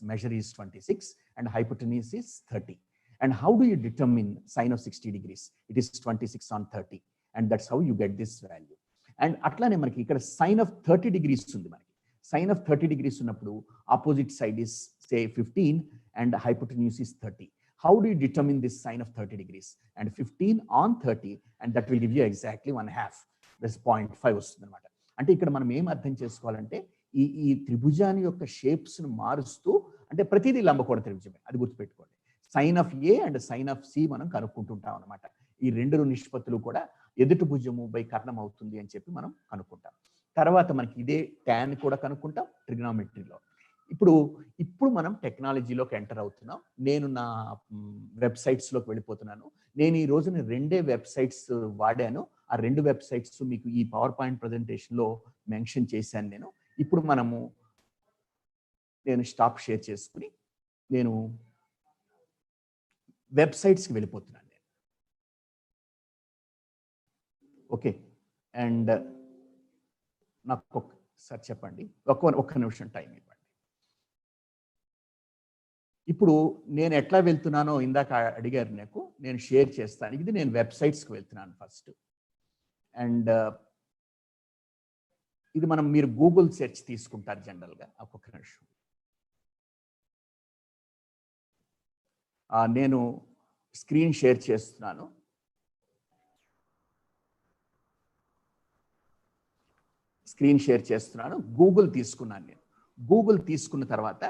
measure is 26 and hypotenuse is 30. And how do you determine sine of 60 degrees? It is 26 on 30, and that's how you get this value. And atlane manaki ikkada sine of 30 degrees undi. Manaki sine of 30 degrees ఉన్నప్పుడు opposite side is say 15 and hypotenuse is 30. How do you determine this sine of 30 degrees? And 15 on 30, and that will give you exactly 1/2. That's 0.5 వస్తుంది అనమాట. అంటే ఇక్కడ మనం ఏం అర్థం చేసుకోవాలంటే ఈ త్రిభుజాన్ని యొక్క షేప్స్ ను మారుస్తూ, అంటే ప్రతిదీ లంబకోణ త్రిభుజమే, అది గుర్తుపెట్టుకోండి. Sine of A and sine of C మనం కనుక్కుంటుంటాం అనమాట. ఈ 2 నిష్పత్తులు కూడా ఎదుటి భుజము బై కర్ణం అవుతుంది అని చెప్పి మనం కనుక్కుంటాం. తర్వాత మనకి ఇదే ట్యాన్ కూడా కనుక్కుంటాం ట్రిగ్నామెట్రీలో. ఇప్పుడు మనం టెక్నాలజీలోకి ఎంటర్ అవుతున్నాం. నేను నా వెబ్సైట్స్లోకి వెళ్ళిపోతున్నాను. నేను ఈ రోజున 2 వెబ్సైట్స్ వాడాను. ఆ 2 వెబ్సైట్స్ మీకు ఈ పవర్ పాయింట్ ప్రజెంటేషన్లో మెన్షన్ చేశాను. ఇప్పుడు నేను స్టాప్ షేర్ చేసుకుని నేను వెబ్సైట్స్కి వెళ్ళిపోతున్నాను నేను. ఓకే, అండ్ నాకు ఒకసారి చెప్పండి, ఒక్క నిమిషం టైం ఇవ్వండి. ఇప్పుడు నేను ఎట్లా వెళ్తున్నానో ఇందాక అడిగారు నాకు, నేను షేర్ చేస్తాను. ఇది నేను వెబ్సైట్స్కి వెళ్తున్నాను ఫస్ట్. అండ్ ఇది మీరు గూగుల్ సెర్చ్ తీసుకుంటారు జనరల్గా. ఒక్కొక్క నిమిషం, నేను స్క్రీన్ షేర్ చేస్తున్నాను. గూగుల్ తీసుకున్నాను నేను. గూగుల్ తీసుకున్న తర్వాత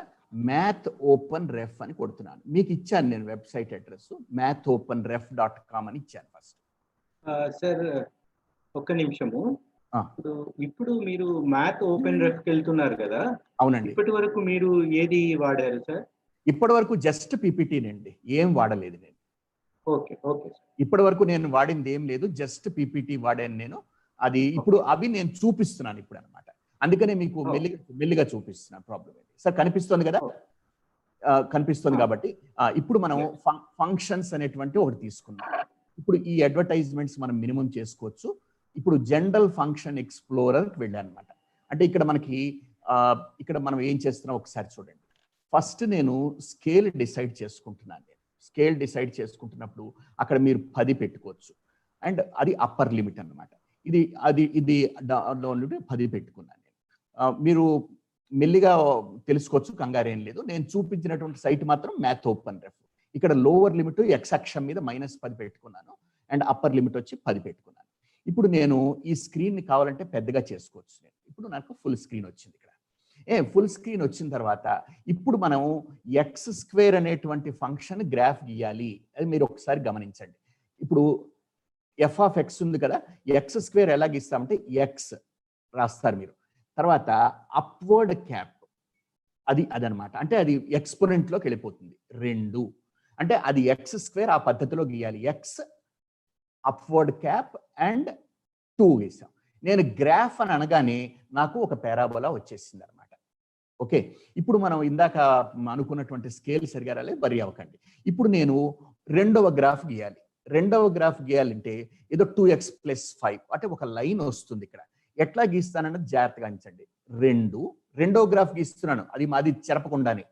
మ్యాథ్ ఓపెన్ రెఫ్ అని కొడుతున్నాను. మీకు ఇచ్చాను నేను వెబ్సైట్ అడ్రస్, mathopenref.com అని ఇచ్చాను ఫస్ట్. సార్ ఒక్క నిమిషము. ఇప్పుడు మీరు మ్యాథ్ ఓపెన్ రెఫ్కి వెళ్తున్నారు కదా? అవునండి. ఇప్పటి వరకు మీరు ఏది వాడారు సార్? ఇప్పటి వరకు జస్ట్ పీపీటీనండి, ఏం వాడలేదు నేను. ఓకే. ఓకే. ఇప్పటి వరకు నేను వాడింది ఏం లేదు, జస్ట్ పీపీటీ వాడాను నేను. అది ఇప్పుడు అవి నేను చూపిస్తున్నాను ఇప్పుడు అనమాట. అందుకనే మీకు మెల్లిగా చూపిస్తున్నాను. ప్రాబ్లం ఏంటి సార్? కనిపిస్తుంది కదా? కనిపిస్తుంది కాబట్టి ఇప్పుడు మనం ఫంక్షన్స్ అనేటువంటి ఒకటి తీసుకున్నాం. ఇప్పుడు ఈ అడ్వర్టైజ్మెంట్స్ మనం మినిమం చేసుకోవచ్చు. ఇప్పుడు జనరల్ ఫంక్షన్ ఎక్స్ప్లోరర్కి వెళ్ళాను అనమాట. అంటే ఇక్కడ మనకి ఇక్కడ మనం ఏం చేస్తున్నాం ఒకసారి చూడండి. ఫస్ట్ నేను స్కేల్ డిసైడ్ చేసుకుంటున్నాను. స్కేల్ డిసైడ్ చేసుకుంటున్నప్పుడు అక్కడ మీరు 10 పెట్టుకోవచ్చు. అండ్ అది అప్పర్ లిమిట్ అన్నమాట. ఇది డౌన్ లిమిట్ 10 పెట్టుకున్నాను నేను. మీరు మెల్లిగా తెలుసుకోవచ్చు, కంగారేం లేదు. నేను చూపించినటువంటి సైట్ మాత్రం మ్యాథ్ ఓపెన్ రెఫ్. ఇక్కడ లోవర్ లిమిట్ ఎక్స్ అక్షం మీద -10 పెట్టుకున్నాను అండ్ అప్పర్ లిమిట్ వచ్చి 10 పెట్టుకున్నాను. ఇప్పుడు నేను ఈ స్క్రీన్ ని కావాలంటే పెద్దగా చేసుకోవచ్చు. ఇప్పుడు నాకు ఫుల్ స్క్రీన్ వచ్చింది. ఇక్కడ ఫుల్ స్క్రీన్ వచ్చిన తర్వాత ఇప్పుడు మనం x² అనేటువంటి ఫంక్షన్ గ్రాఫ్ గీయాలి. అది మీరు ఒకసారి గమనించండి. ఇప్పుడు f(x) ఉంది కదా, x² ఎలా గీస్తామంటే x రాస్తారు మీరు. తర్వాత అప్వర్డ్ క్యాప్ అదనమాట. అంటే అది ఎక్స్పోనెంట్ లోకి వెళ్ళిపోతుంది 2. అంటే అది x² ఆ పద్ధతిలో గీయాలి. x upward cap and 2 గీసాం. నేను గ్రాఫ్ అని అనగానే నాకు ఒక పారాబోలా వచ్చేసింది అనమాట. ఓకే, ఇప్పుడు మనం ఇందాక అనుకున్నటువంటి స్కేల్ సరిగా రాలేదు, వరి అవ్వకండి. ఇప్పుడు నేను రెండవ గ్రాఫ్ గీయాలి. రెండవ గ్రాఫ్ గీయాలంటే ఏదో 2x + 5 అంటే ఒక లైన్ వస్తుంది. ఇక్కడ ఎట్లా గీస్తానన్నది జాగ్రత్తగా అంచండి. రెండో గ్రాఫ్ గీస్తున్నాను, అది మాది చెరపకుండానే.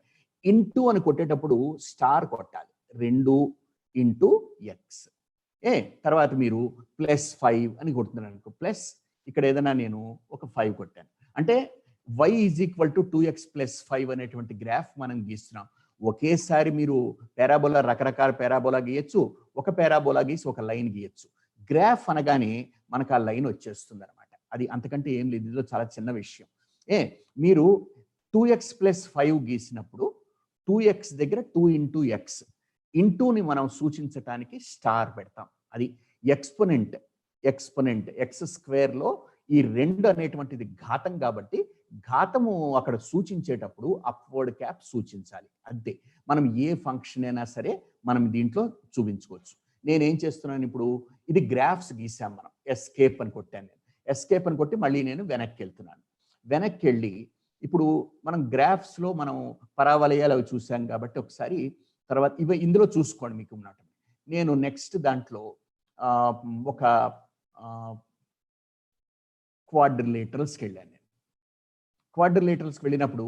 ఇంటూ అని కొట్టేటప్పుడు స్టార్ కొట్టాలి. 2 × x. తర్వాత మీరు +5 అని కొడుతున్నాను అనుకో, ప్లస్ ఇక్కడ ఏదైనా నేను ఒక 5 కొట్టాను. అంటే y = 2x + 5 అనేటువంటి గ్రాఫ్ మనం గీస్తున్నాం. ఒకేసారి మీరు పారాబోలా, రకరకాల పారాబోలా గీయచ్చు, ఒక పారాబోలా గీసి ఒక లైన్ గీయచ్చు. గ్రాఫ్ అనగానే మనకు ఆ లైన్ వచ్చేస్తుంది అనమాట. అది అంతకంటే ఏం లేదు, ఇందులో చాలా చిన్న విషయం. మీరు 2x + 5 గీసినప్పుడు 2x దగ్గర 2 × x, ఇంటూని మనం సూచించటానికి స్టార్ పెడతాం. అది ఎక్స్పోనెంట్ x² లో ఈ 2 అనేటువంటిది ఘాతం కాబట్టి ఘాతము అక్కడ సూచించేటప్పుడు అప్వర్డ్ క్యాప్ సూచించాలి. అంతే. మనం ఏ ఫంక్షన్ అయినా సరే మనం దీంట్లో చూపించుకోవచ్చు. నేనేం చేస్తున్నాను ఇప్పుడు, ఇది గ్రాఫ్స్ గీసాం మనం. ఎస్కేప్ అని కొట్టాను నేను. ఎస్కేప్ అని కొట్టి మళ్ళీ నేను వెనక్కి వెళ్తున్నాను. వెనక్కి వెళ్ళి ఇప్పుడు మనం గ్రాఫ్స్ లో మనం పరావలయాలు అవి చూసాం కాబట్టి ఒకసారి తర్వాత ఇందులో చూసుకోండి మీకు ఉన్నట్టు. నేను నెక్స్ట్ దాంట్లో ఒక క్వాడ్రిలేటరల్స్కి వెళ్ళాను. నేను క్వాడ్రిలేటరల్స్కి వెళ్ళినప్పుడు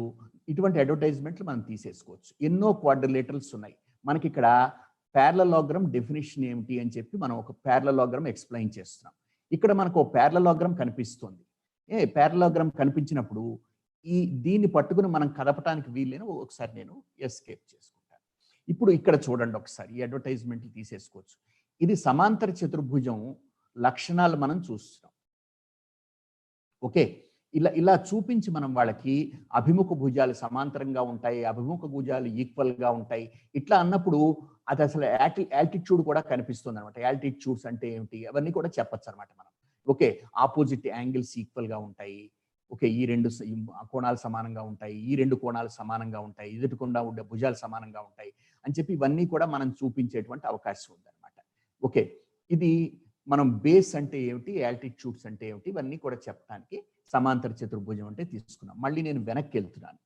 ఇటువంటి అడ్వర్టైజ్మెంట్లు మనం తీసేసుకోవచ్చు. ఎన్నో క్వాడ్రిలేటరల్స్ ఉన్నాయి మనకి. ఇక్కడ ప్యారలలోగ్రామ్ డెఫినేషన్ ఏమిటి అని చెప్పి మనం ఒక ప్యారలలోగ్రామ్ ఎక్స్ప్లెయిన్ చేస్తున్నాం. ఇక్కడ మనకు ఒక ప్యారలలోగ్రామ్ కనిపిస్తుంది. ప్యారలలోగ్రామ్ కనిపించినప్పుడు దీన్ని పట్టుకుని మనం కదపడానికి వీల్లేని ఒకసారి నేను ఎస్కేప్ చేసుకుంటాను. ఇప్పుడు ఇక్కడ చూడండి ఒకసారి, ఈ అడ్వర్టైజ్మెంట్లు తీసేసుకోవచ్చు. ఇది సమాంతర చతుర్భుజం లక్షణాలు మనం చూస్తున్నాం. ఓకే, ఇలా చూపించి మనం వాళ్ళకి అభిముఖ భుజాలు సమాంతరంగా ఉంటాయి, అభిముఖ భుజాలు ఈక్వల్ గా ఉంటాయి, ఇట్లా అన్నప్పుడు అది అసలు యాల్టిట్యూడ్ కూడా కనిపిస్తుంది అనమాట. యాల్టిట్యూడ్స్ అంటే ఏమిటి అవన్నీ కూడా చెప్పచ్చు అనమాట మనం. ఓకే, ఆపోజిట్ యాంగిల్స్ ఈక్వల్ గా ఉంటాయి. ఓకే, ఈ 2 కోణాలు సమానంగా ఉంటాయి, ఈ 2 కోణాలు సమానంగా ఉంటాయి, ఎదుటికుండా ఉండే భుజాలు సమానంగా ఉంటాయి అని చెప్పి ఇవన్నీ కూడా మనం చూపించేటువంటి అవకాశం ఉందన్నమాట. ఓకే, ఇది మనం బేస్ అంటే ఏమిటి, యాల్టిట్యూడ్స్ అంటే ఏమిటి, ఇవన్నీ కూడా చెప్పడానికి సమాంతర చతుర్భుజం అంటే తీసుకున్నాం. మళ్ళీ నేను వెనక్కి వెళ్తున్నాను.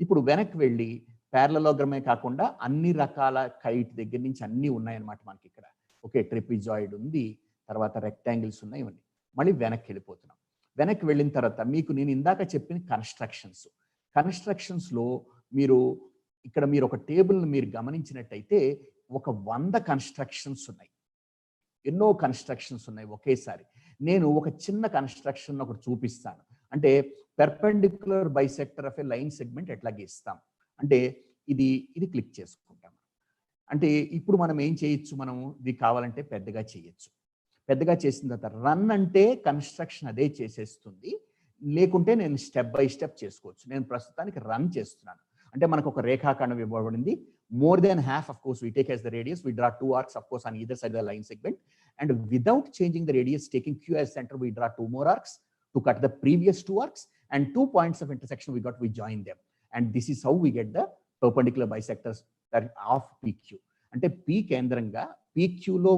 ఇప్పుడు వెనక్కి వెళ్ళి ప్యారలలోగ్రమే కాకుండా అన్ని రకాల కైట్ దగ్గర నుంచి అన్నీ ఉన్నాయన్నమాట మనకి ఇక్కడ. ఓకే, ట్రిపిజాయిడ్ ఉంది, తర్వాత రెక్టాంగిల్స్ ఉన్నాయి, ఇవన్నీ. మళ్ళీ వెనక్కి వెళ్ళిపోతున్నాం. వెనక్కి వెళ్ళిన తర్వాత మీకు నేను ఇందాక చెప్పిన కన్స్ట్రక్షన్స్లో మీరు ఇక్కడ మీరు ఒక టేబుల్ని మీరు గమనించినట్టయితే ఒక 100 కన్స్ట్రక్షన్స్ ఉన్నాయి. ఎన్నో కన్స్ట్రక్షన్స్ ఉన్నాయి ఒకేసారి. నేను ఒక చిన్న కన్స్ట్రక్షన్ ఒకటి చూపిస్తాను. అంటే perpendicular bisector of A line segment ఎట్లా గీస్తాం అంటే ఇది క్లిక్ చేసుకుంటాం. అంటే ఇప్పుడు మనం ఏం చేయొచ్చు, మనం ఇది కావాలంటే పెద్దగా చేయొచ్చు. పెద్దగా చేసిన తర్వాత రన్ అంటే కన్స్ట్రక్షన్ అదే చేసేస్తుంది, లేకుంటే నేను స్టెప్ బై స్టెప్ చేసుకోవచ్చు. నేను ప్రస్తుతానికి రన్ చేస్తున్నాను. అంటే మనకు ఒక రేఖాఖండం ఇవ్వబడింది. More than half, of course, we take as the radius. We draw 2 arcs, of course, on either side of the line segment. And without changing the radius, taking Q as center, we draw 2 more arcs to cut the previous 2 arcs. And 2 points of intersection we join them. And this is how we get the perpendicular bisectors of PQ. అంటే పి కేంద్రంగా PQలో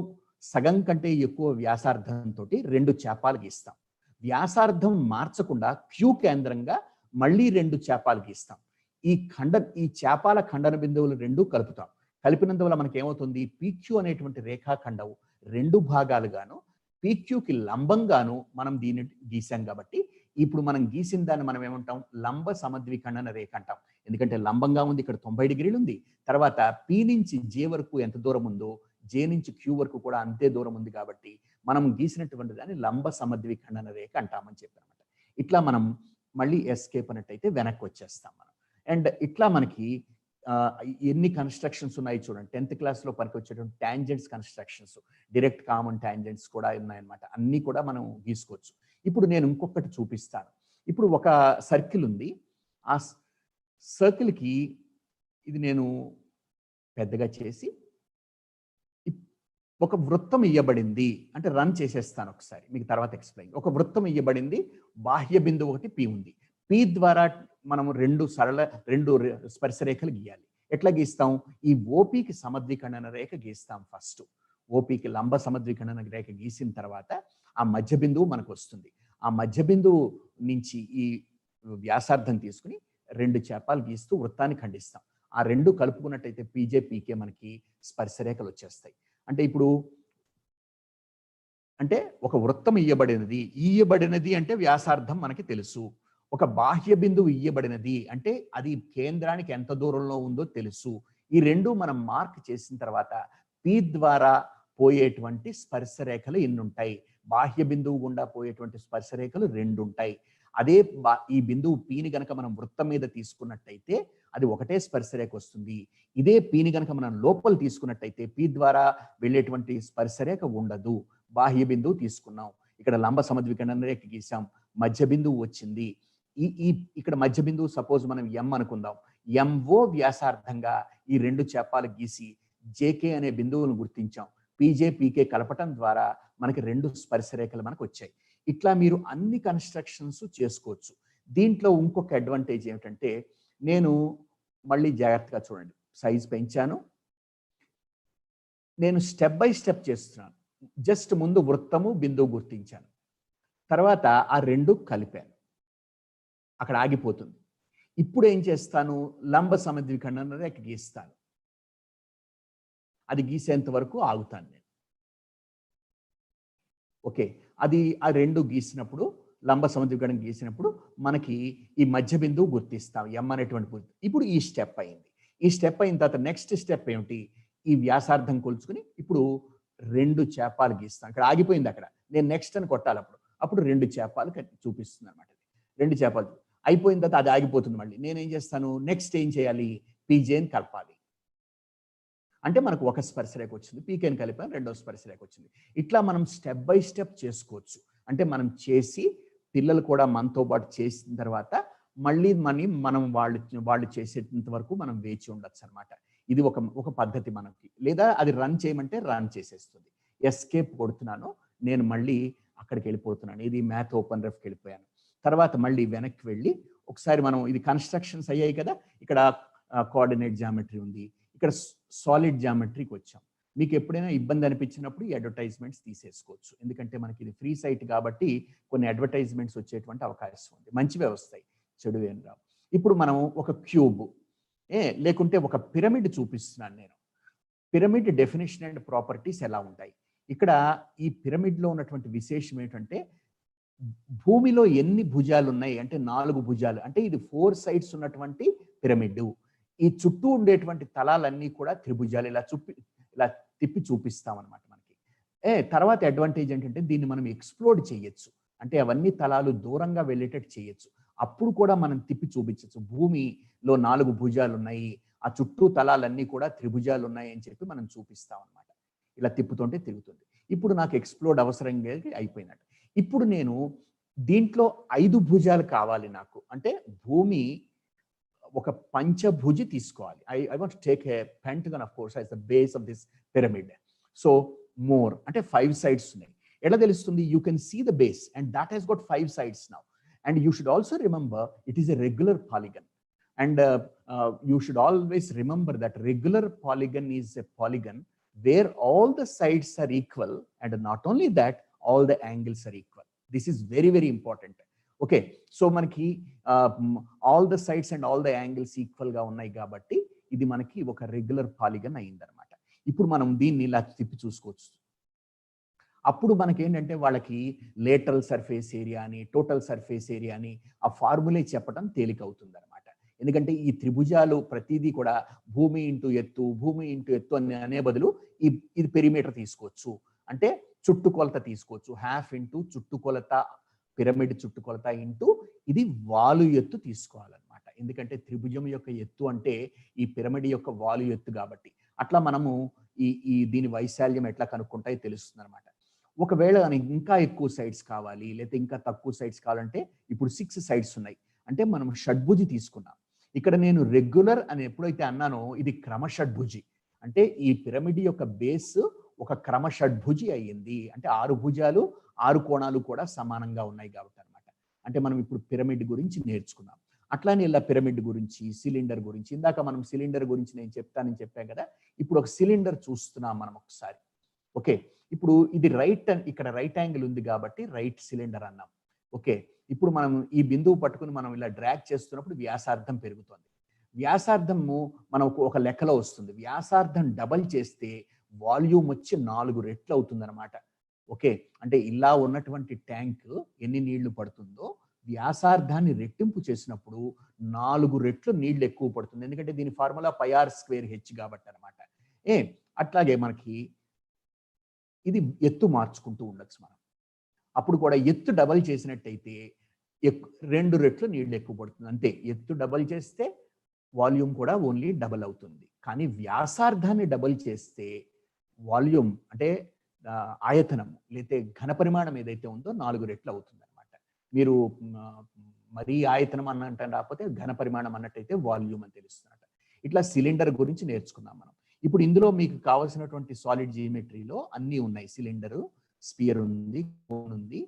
సగం కంటే ఎక్కువ వ్యాసార్థంతో 2 చేపాలు గీస్తాం. వ్యాసార్థం మార్చకుండా Q కేంద్రంగా మళ్ళీ 2 చేపాలు గీస్తాం. ఈ చేపాల ఖండన బిందువులు 2 కలుపుతాం. కలిపినందువల్ల మనకి ఏమవుతుంది, PQ అనేటువంటి రేఖాఖండం 2 భాగాలుగాను PQకి లంబంగాను మనం దీన్ని గీసాం కాబట్టి ఇప్పుడు మనం గీసిన దాన్ని మనం ఏమంటాం, లంబ సమద్విఖండన రేఖ అంటాం. ఎందుకంటే లంబంగా ఉంది, ఇక్కడ 90 డిగ్రీలు ఉంది. తర్వాత P నుంచి J వరకు ఎంత దూరం ఉందో J నుంచి Q వరకు కూడా అంతే దూరం ఉంది కాబట్టి మనం గీసినటువంటి దాన్ని లంబ సమద్విఖండన రేఖ అంటామని చెప్పారన్నమాట. ఇట్లా మనం మళ్ళీ ఎస్కేప్ అన్నట్టయితే వెనక్కి వచ్చేస్తాం మనం. అండ్ ఇట్లా మనకి ఎన్ని కన్స్ట్రక్షన్స్ ఉన్నాయి చూడండి. 10th క్లాస్లో పనికి వచ్చేటువంటి tangents constructions, direct common tangents కూడా ఉన్నాయన్నమాట. అన్నీ కూడా మనం గీసుకోవచ్చు. ఇప్పుడు నేను ఇంకొకటి చూపిస్తాను. ఇప్పుడు ఒక సర్కిల్ ఉంది. ఆ సర్కిల్కి ఇది నేను పెద్దగా చేసి ఒక వృత్తం ఇవ్వబడింది అంటే రన్ చేసేస్తాను ఒకసారి, మీకు తర్వాత ఎక్స్ప్లెయిన్. ఒక వృత్తం ఇవ్వబడింది, బాహ్య బిందువు ఒకటి P ఉంది. P ద్వారా మనం 2 స్పర్శరేఖలు గీయాలి. ఎట్లా గీస్తాం, ఈ ఓపీకి సమద్విఖండన రేఖ గీస్తాం. ఫస్ట్ ఓపీకి లంబ సమద్విఖండన రేఖ గీసిన తర్వాత ఆ మధ్య బిందువు మనకు వస్తుంది. ఆ మధ్య బిందువు నుంచి ఈ వ్యాసార్థం తీసుకుని 2 చేపాలు గీస్తూ వృత్తాన్ని ఖండిస్తాం. ఆ 2 కలుపుకున్నట్టయితే PJ PK మనకి స్పర్శరేఖలు వచ్చేస్తాయి. అంటే ఇప్పుడు అంటే ఒక వృత్తం ఇయ్యబడినది అంటే వ్యాసార్థం మనకి తెలుసు. ఒక బాహ్య బిందువు ఇయ్యబడినది అంటే అది కేంద్రానికి ఎంత దూరంలో ఉందో తెలుసు. ఈ 2 మనం మార్క్ చేసిన తర్వాత P ద్వారా పోయేటువంటి స్పర్శరేఖలు ఎన్ని ఉంటాయి, బాహ్య బిందువు గుండా పోయేటువంటి స్పర్శరేఖలు 2 ఉంటాయి. అదే ఈ బిందువు Pని గనక మనం వృత్తం మీద తీసుకున్నట్టయితే అది ఒకటే స్పర్శరేఖ వస్తుంది. ఇదే Pని గనక మనం లోపల తీసుకున్నట్టయితే P ద్వారా వెళ్ళేటువంటి స్పర్శరేఖ ఉండదు. బాహ్య బిందువు తీసుకున్నాం, ఇక్కడ లంబ సమద్విఖండన రేఖ గీసాం, మధ్య బిందువు వచ్చింది. ఇక్కడ మధ్య బిందువు సపోజ్ మనం M అనుకుందాం. MO వ్యాసార్థంగా ఈ 2 చేపాలు గీసి JK అనే బిందువును గుర్తించాం. PJ PK కలపటం ద్వారా మనకి 2 స్పర్శరేఖలు మనకు వచ్చాయి. ఇట్లా మీరు అన్ని కన్స్ట్రక్షన్స్ చేసుకోవచ్చు. దీంట్లో ఇంకొక అడ్వాంటేజ్ ఏమిటంటే, నేను మళ్ళీ జాగ్రత్తగా చూడండి, సైజ్ పెంచాను. నేను స్టెప్ బై స్టెప్ చేస్తున్నాను. జస్ట్ ముందు వృత్తము బిందువు గుర్తించాను, తర్వాత ఆ 2 కలిపాను, అక్కడ ఆగిపోతుంది. ఇప్పుడు ఏం చేస్తాను, లంబ సమద్విఖండన రేఖ గీస్తాను. అది గీసేంత వరకు ఆగుతాను నేను. ఓకే, అది ఆ 2 గీసినప్పుడు, లంబ సమద్విఖండన గీసినప్పుడు మనకి ఈ మధ్య బిందువు గుర్తిస్తాం, M అనేటువంటి బిందువు. ఇప్పుడు ఈ స్టెప్ అయింది. ఈ స్టెప్ అయిన తర్వాత నెక్స్ట్ స్టెప్ ఏమిటి, ఈ వ్యాసార్థం కొలుచుకుని ఇప్పుడు 2 చేపాలు గీస్తాను. ఇక్కడ ఆగిపోయింది, అక్కడ నేను నెక్స్ట్ అని కొట్టాలి. అప్పుడు 2 చేపాలు చూపిస్తుంది అనమాట. 2 చేపాలు అయిపోయిన తర్వాత అది ఆగిపోతుంది. మళ్ళీ నేనేం చేస్తాను, నెక్స్ట్ ఏం చేయాలి, PJని కలపాలి. అంటే మనకు ఒక స్పర్శరేఖ వచ్చింది, PKని కలిపాను, 2వ స్పర్శరేఖ వచ్చింది. ఇట్లా మనం స్టెప్ బై స్టెప్ చేసుకోవచ్చు. అంటే మనం చేసి పిల్లలు కూడా మనతో పాటు చేసిన తర్వాత మళ్ళీ మనం వాళ్ళు చేసేంత వరకు మనం వేచి ఉండొచ్చు అనమాట. ఇది ఒక పద్ధతి మనకి. లేదా అది రన్ చేయమంటే రన్ చేసేస్తుంది. ఎస్కేప్ కొడుతున్నాను, నేను మళ్ళీ అక్కడికి వెళ్ళిపోతున్నాను. ఇది మ్యాథ్ ఓపెన్ రెఫ్కి వెళ్ళిపోయాను. తర్వాత మళ్ళీ వెనక్కి వెళ్ళి ఒకసారి మనం ఇది కన్స్ట్రక్షన్స్ అయ్యాయి కదా, ఇక్కడ కోఆర్డినేట్ జామెట్రీ ఉంది, ఇక్కడ సాలిడ్ జామెట్రీకి వచ్చాం. మీకు ఎప్పుడైనా ఇబ్బంది అనిపించినప్పుడు ఈ అడ్వర్టైజ్మెంట్స్ తీసేసుకోవచ్చు. ఎందుకంటే మనకి ఇది ఫ్రీ సైట్ కాబట్టి కొన్ని అడ్వర్టైజ్మెంట్స్ వచ్చేటువంటి అవకాశం ఉంది. మంచివే వస్తాయి, చెడు ఏం రావు. ఇప్పుడు మనం ఒక క్యూబ్ లేకుంటే ఒక పిరమిడ్ చూపిస్తున్నాను నేను. పిరమిడ్ డెఫినేషన్ అండ్ ప్రాపర్టీస్ ఎలా ఉంటాయి. ఇక్కడ ఈ పిరమిడ్లో ఉన్నటువంటి విశేషం ఏంటంటే, భూమిలో ఎన్ని భుజాలు ఉన్నాయి అంటే 4 భుజాలు. అంటే ఇది 4 సైడ్స్ ఉన్నటువంటి పిరమిడ్. ఈ చుట్టూ ఉండేటువంటి తలాలన్నీ కూడా త్రిభుజాలు. ఇలా తిప్పి చూపిస్తాం అనమాట మనకి. తర్వాత అడ్వాంటేజ్ ఏంటంటే, దీన్ని మనం ఎక్స్ప్లోర్ చేయొచ్చు. అంటే అవన్నీ తలాలు దూరంగా వెళ్ళేటట్టు చేయొచ్చు. అప్పుడు కూడా మనం తిప్పి చూపించవచ్చు. భూమిలో 4 భుజాలు ఉన్నాయి, ఆ చుట్టూ తలాలన్నీ కూడా త్రిభుజాలు ఉన్నాయి అని చెప్పి మనం చూపిస్తాం అనమాట. ఇలా తిప్పుతుంటే తిరుగుతుంది. ఇప్పుడు నాకు ఎక్స్ప్లోర్డ్ అవసరం అయిపోయినట్టు. ఇప్పుడు నేను దీంట్లో 5 భుజాలు కావాలి నాకు. అంటే భూమి ఒక పంచభుజి తీసుకోవాలి. I want to take a pentagon, of course, as the base of this pyramid. So more అంటే 5 sides ఉన్నాయి. ఎలా తెలుస్తుంది? You can see the base and that has got 5 sides now. And you should also remember it is a regular polygon. And you should always remember that regular polygon is a polygon where all the sides are equal, and not only that, all the angles are equal. This is very, very important. Okay, so manaki all the sides and all the angles equal ga unnai kabatti ఇది మనకి ఒక రెగ్యులర్ పాలిగన్ అయిందనమాట. ఇప్పుడు మనం దీన్ని ఇలా తిప్పి చూసుకోవచ్చు. అప్పుడు మనకి ఏంటంటే వాళ్ళకి లేటరల్ సర్ఫేస్ ఏరియా అని, టోటల్ సర్ఫేస్ ఏరియా అని ఆ ఫార్ములే చెప్పడం తేలిక అవుతుంది అనమాట. ఎందుకంటే ఈ త్రిభుజాలు ప్రతిదీ కూడా భూమి ఇంటూ ఎత్తు అని అనే బదులు ఇది పెరిమీటర్ తీసుకోవచ్చు, అంటే చుట్టుకొలత తీసుకోవచ్చు. హాఫ్ ఇంటూ చుట్టుకొలత, పిరమిడ్ చుట్టుకొలత ఇంటూ ఇది వాలు ఎత్తు తీసుకోవాలన్నమాట. ఎందుకంటే త్రిభుజం యొక్క ఎత్తు అంటే ఈ పిరమిడ్ యొక్క వాలు ఎత్తు కాబట్టి. అట్లా మనము ఈ దీని వైశాల్యం ఎట్లా కనుక్కుంటాయో తెలుస్తుంది అనమాట. ఒకవేళ ఇంకా ఎక్కువ సైడ్స్ కావాలి లేకపోతే ఇంకా తక్కువ సైడ్స్ కావాలంటే ఇప్పుడు 6 సైడ్స్ ఉన్నాయి, అంటే మనం షడ్భుజి తీసుకున్నాం. ఇక్కడ నేను రెగ్యులర్ అని ఎప్పుడైతే అన్నానో ఇది క్రమషడ్భుజి, అంటే ఈ పిరమిడ్ యొక్క బేస్ ఒక క్రమషడ్భుజి అయ్యింది. అంటే 6 భుజాలు 6 కోణాలు కూడా సమానంగా ఉన్నాయి కాబట్టి అనమాట. అంటే మనం ఇప్పుడు పిరమిడ్ గురించి నేర్చుకున్నాం. అట్లానే ఇలా పిరమిడ్ గురించి, సిలిండర్ గురించి, ఇందాక మనం సిలిండర్ గురించి నేను చెప్తానని చెప్పాను కదా, ఇప్పుడు ఒక సిలిండర్ చూస్తున్నాం మనం ఒకసారి. ఓకే, ఇప్పుడు ఇది ఇక్కడ రైట్ యాంగిల్ ఉంది కాబట్టి రైట్ సిలిండర్ అన్నాం. ఓకే, ఇప్పుడు మనం ఈ బిందువు పట్టుకుని మనం ఇలా డ్రాగ్ చేస్తున్నప్పుడు వ్యాసార్థం పెరుగుతుంది. వ్యాసార్థము మనకు ఒక లెక్కలో వస్తుంది. వ్యాసార్థం డబల్ చేస్తే వాల్యూమ్ వచ్చి 4 రెట్లు అవుతుంది అనమాట. ఓకే, అంటే ఇలా ఉన్నటువంటి ట్యాంక్ ఎన్ని నీళ్లు పడుతుందో వ్యాసార్థాన్ని రెట్టింపు చేసినప్పుడు 4 రెట్లు నీళ్లు ఎక్కువ పడుతుంది. ఎందుకంటే దీని ఫార్ములా πr²h కాబట్టి అనమాట. అట్లాగే మనకి ఇది ఎత్తు మార్చుకుంటూ ఉండొచ్చు మనం. అప్పుడు కూడా ఎత్తు డబల్ చేసినట్టయితే 2 రెట్లు నీళ్లు ఎక్కువ పడుతుంది. అంతే, ఎత్తు డబల్ చేస్తే వాల్యూమ్ కూడా ఓన్లీ డబల్ అవుతుంది. కానీ వ్యాసార్థాన్ని డబల్ చేస్తే వాల్యూమ్ అంటే ఆయతనం లేతే ఘన పరిమాణం ఏదైతే ఉందో 4 రెట్లు అవుతుంది అనమాట. మీరు మరీ ఆయతనం అన్నట్టు రాకపోతే ఘన పరిమాణం అన్నట్టయితే వాల్యూమ్ అని తెలుస్తున్నట్ట. ఇట్లా సిలిండర్ గురించి నేర్చుకున్నాం మనం. ఇప్పుడు ఇందులో మీకు కావాల్సినటువంటి సాలిడ్ జియోమెట్రీలో అన్నీ ఉన్నాయి. సిలిండరు, స్పియర్ ఉంది, కోన్ ఉంది,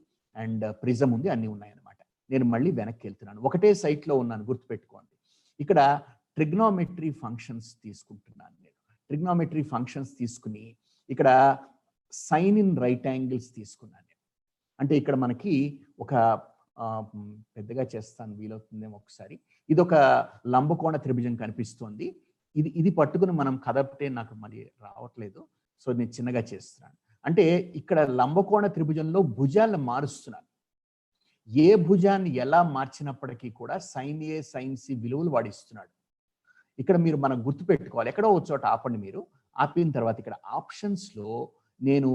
అండ్ ప్రిజం ఉంది, అన్నీ ఉన్నాయి అనమాట. నేను మళ్ళీ వెనక్కి వెళ్తున్నాను. ఒకటే సైట్లో ఉన్నాను, గుర్తుపెట్టుకోండి. ఇక్కడ ట్రిగ్నోమెట్రీ ఫంక్షన్స్ తీసుకుంటున్నాను నేను. ట్రిగ్నోమెట్రీ ఫంక్షన్స్ తీసుకుని ఇక్కడ సైన్ ఇన్ రైట్ యాంగిల్స్ తీసుకున్నాను నేను. అంటే ఇక్కడ మనకి ఒక పెద్దగా చేస్తాను, వీలవుతుందేమో ఒకసారి. ఇది ఒక లంబకోణ త్రిభుజం కనిపిస్తోంది. ఇది పట్టుకుని మనం కదపితే నాకు మరి రావట్లేదు, సో నేను చిన్నగా చేస్తున్నాను. అంటే ఇక్కడ లంబకోణ త్రిభుజంలో భుజాలను మారుస్తున్నాను. ఏ భుజాన్ని ఎలా మార్చినప్పటికీ కూడా sin A sin C విలువలు వాడిస్తున్నాడు. ఇక్కడ మీరు మనం గుర్తుపెట్టుకోవాలి. ఎక్కడో ఒక చోట ఆపండి. మీరు ఆపిన తర్వాత ఇక్కడ ఆప్షన్స్లో నేను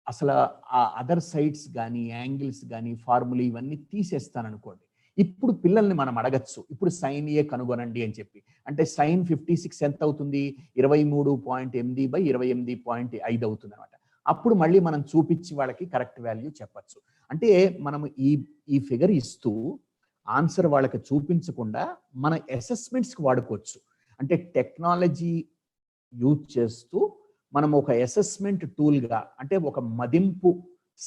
అసలు ఆ అదర్ సైడ్స్ కానీ యాంగిల్స్ కానీ ఫార్ములా ఇవన్నీ తీసేస్తాను అనుకోండి. ఇప్పుడు పిల్లల్ని మనం అడగచ్చు, ఇప్పుడు sin A కనుగొనండి అని చెప్పి. అంటే sin 56 ఎంత అవుతుంది? 23.8/28.5 అవుతుంది అనమాట. అప్పుడు మళ్ళీ మనం చూపించి వాళ్ళకి కరెక్ట్ వాల్యూ చెప్పచ్చు. అంటే మనం ఈ ఫిగర్ ఇస్తూ ఆన్సర్ వాళ్ళకి చూపించకుండా మన అసెస్మెంట్స్కి వాడుకోవచ్చు. అంటే టెక్నాలజీ యూజ్ చేస్తూ మనం ఒక అసెస్మెంట్ టూల్గా, అంటే ఒక మదింపు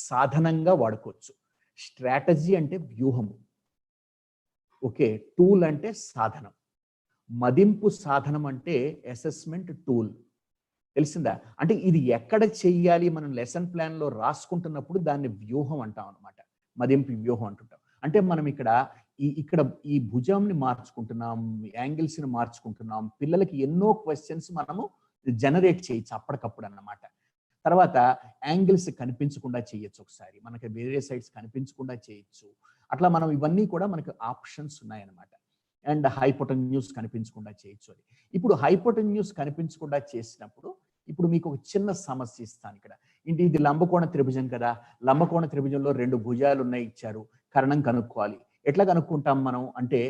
సాధనంగా వాడుకోవచ్చు. స్ట్రాటజీ అంటే వ్యూహము, ఓకే, టూల్ అంటే సాధనం, మదింపు సాధనం అంటే అసెస్మెంట్ టూల్. తెలిసిందా? అంటే ఇది ఎక్కడ చెయ్యాలి మనం లెసన్ ప్లాన్లో రాసుకుంటున్నప్పుడు దాన్ని వ్యూహం అంటాం అనమాట, మదింపు వ్యూహం అంటుంటాం. అంటే మనం ఇక్కడ ఈ భుజంని మార్చుకుంటున్నాం, యాంగిల్స్ని మార్చుకుంటున్నాం. పిల్లలకి ఎన్నో క్వశ్చన్స్ మనము జనరేట్ చేయొచ్చు అప్పటికప్పుడు అన్నమాట. తర్వాత యాంగిల్స్ కనిపించకుండా చేయొచ్చు, ఒకసారి మనకి వేరే సైడ్స్ కనిపించకుండా చేయొచ్చు. అట్లా మనం ఇవన్నీ కూడా మనకు ఆప్షన్స్ ఉన్నాయన్నమాట. అండ్ హైపోటెన్యూస్ కనిపించకుండా చేయొచ్చు. అది ఇప్పుడు హైపోటెన్యూస్ కనిపించకుండా చేసినప్పుడు ఇప్పుడు మీకు ఒక చిన్న సమస్య ఇస్తాను. ఇక్కడ ఇది లంబకోణ త్రిభుజం కదా, లంబకోణ త్రిభుజంలో 2 భుజాలు ఉన్నాయి ఇచ్చారు, కర్ణం కనుక్కోవాలి. ఎట్లా కనుక్కుంటాం మనం అంటే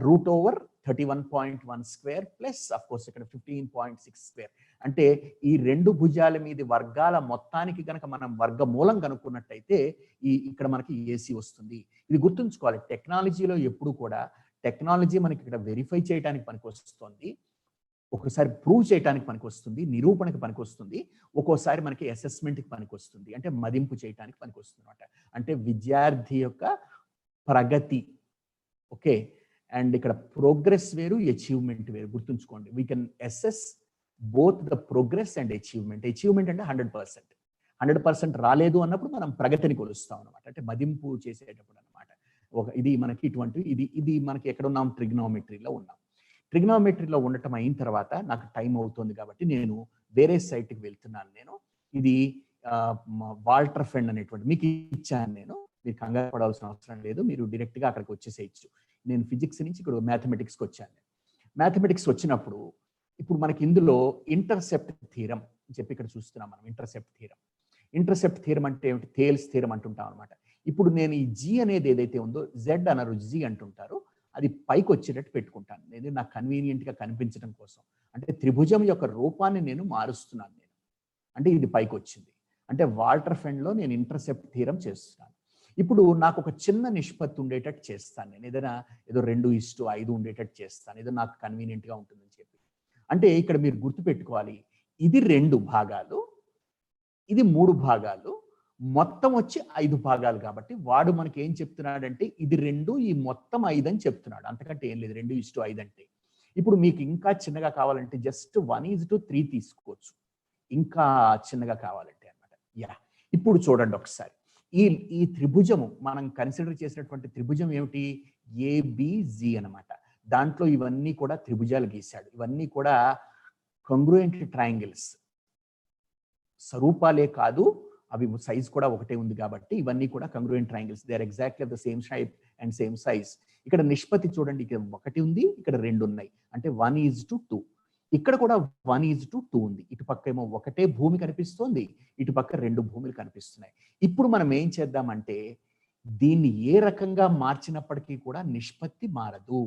√31.1² ప్లస్ అఫ్ కోర్స్ ఇక్కడ 15.6². అంటే ఈ 2 భుజాల మీద వర్గాల మొత్తానికి కనుక మనం వర్గమూలం కనుక్కున్నట్టయితే ఇక్కడ మనకి ఏసీ వస్తుంది. ఇది గుర్తుంచుకోవాలి. టెక్నాలజీలో ఎప్పుడు కూడా టెక్నాలజీ మనకి ఇక్కడ వెరిఫై చేయడానికి పనికి వస్తుంది, ఒకసారి ప్రూవ్ చేయడానికి పనికి వస్తుంది, నిరూపణకి పనికి వస్తుంది, ఒక్కోసారి మనకి అసెస్మెంట్కి పనికి వస్తుంది, అంటే మదింపు చేయడానికి పనికి వస్తుంది అనమాట. అంటే విద్యార్థి యొక్క ప్రగతి, ఓకే, అండ్ ఇక్కడ ప్రోగ్రెస్ వేరు, అచీవ్మెంట్ వేరు, గుర్తుంచుకోండి. We can assess both the progress and achievement. Achievement అంటే 100% రాలేదు అన్నప్పుడు మనం ప్రగతిని కొలుస్తాం అనమాట, అంటే మదింపు చేసేటప్పుడు అనమాట. ఇది మనకి ఇది మనకి ఎక్కడ ఉన్నాం, ట్రిగ్నోమెట్రీలో ఉన్నాం. ట్రిగ్నోమెట్రీలో ఉండటం అయిన తర్వాత నాకు టైం అవుతుంది కాబట్టి నేను వేరే సైట్కి వెళ్తున్నాను. నేను ఇది వాల్టర్ ఫెండ్ అనేటువంటి మీకు ఇచ్చాను. నేను మీరు కంగారు పడాల్సిన అవసరం లేదు, మీరు డైరెక్ట్గా అక్కడికి వచ్చేసేయచ్చు. నేను ఫిజిక్స్ నుంచి ఇక్కడ మ్యాథమెటిక్స్కి వచ్చాను. మ్యాథమెటిక్స్ వచ్చినప్పుడు ఇప్పుడు మనకి ఇందులో ఇంటర్సెప్ట్ థీరం అని చెప్పి ఇక్కడ చూస్తున్నాం మనం. ఇంటర్సెప్ట్ థీరం అంటే ఏమిటి? థేల్స్ థీరం అంటుంటాం అనమాట. ఇప్పుడు నేను ఈ జీ అనేది ఏదైతే ఉందో, జెడ్ అనరు, జీ అంటుంటారు, అది పైకి వచ్చేటట్టు పెట్టుకుంటాను నేను, నాకు కన్వీనియంట్గా కనిపించడం కోసం. అంటే త్రిభుజం యొక్క రూపాన్ని నేను మారుస్తున్నాను నేను, అంటే ఇది పైకి వచ్చింది. అంటే వాల్టర్ ఫెండ్లో నేను ఇంటర్సెప్ట్ థీరం చేస్తున్నాను. ఇప్పుడు నాకు ఒక చిన్న నిష్పత్తి ఉండేటట్టు చేస్తాను నేను, ఏదో 2:5 ఉండేటట్టు చేస్తాను, ఏదో నాకు కన్వీనియంట్గా ఉంటుందని చెప్పి. అంటే ఇక్కడ మీరు గుర్తుపెట్టుకోవాలి, ఇది 2 భాగాలు, ఇది 3 భాగాలు, మొత్తం వచ్చి 5 భాగాలు. కాబట్టి వాడు మనకి ఏం చెప్తున్నాడంటే ఇది 2, ఈ మొత్తం 5 అని చెప్తున్నాడు, అంతకంటే ఏం లేదు. 2:5 అంటే ఇప్పుడు మీకు ఇంకా చిన్నగా కావాలంటే జస్ట్ 1:3 తీసుకోవచ్చు, ఇంకా చిన్నగా కావాలంటే అనమాట. ఇప్పుడు చూడండి ఒకసారి, ఈ త్రిభుజము మనం కన్సిడర్ చేసినటువంటి త్రిభుజం ఏమిటి? ఏబిజి అనమాట. దాంట్లో ఇవన్నీ కూడా త్రిభుజాలు గీశాడు. ఇవన్నీ కూడా కంగ్రూయెంట్ ట్రయాంగిల్స్, స్వరూపాలే కాదు, అవి సైజ్ కూడా ఒకటే ఉంది కాబట్టి ఇవన్నీ కూడా congruent triangles. They are exactly the same shape and same size. ఇక్కడ నిష్పత్తి చూడండి, ఇక్కడ 1 ఉంది, ఇక్కడ 2 ఉన్నాయి, అంటే 1:2. ఇక్కడ కూడా 1:2 ఉంది. ఇటు పక్క ఏమో ఒకటే భూమి కనిపిస్తోంది, ఇటు పక్క 2 భూములు కనిపిస్తున్నాయి. ఇప్పుడు మనం ఏం చేద్దామంటే దీన్ని ఏ రకంగా మార్చినప్పటికీ కూడా నిష్పత్తి మారదు.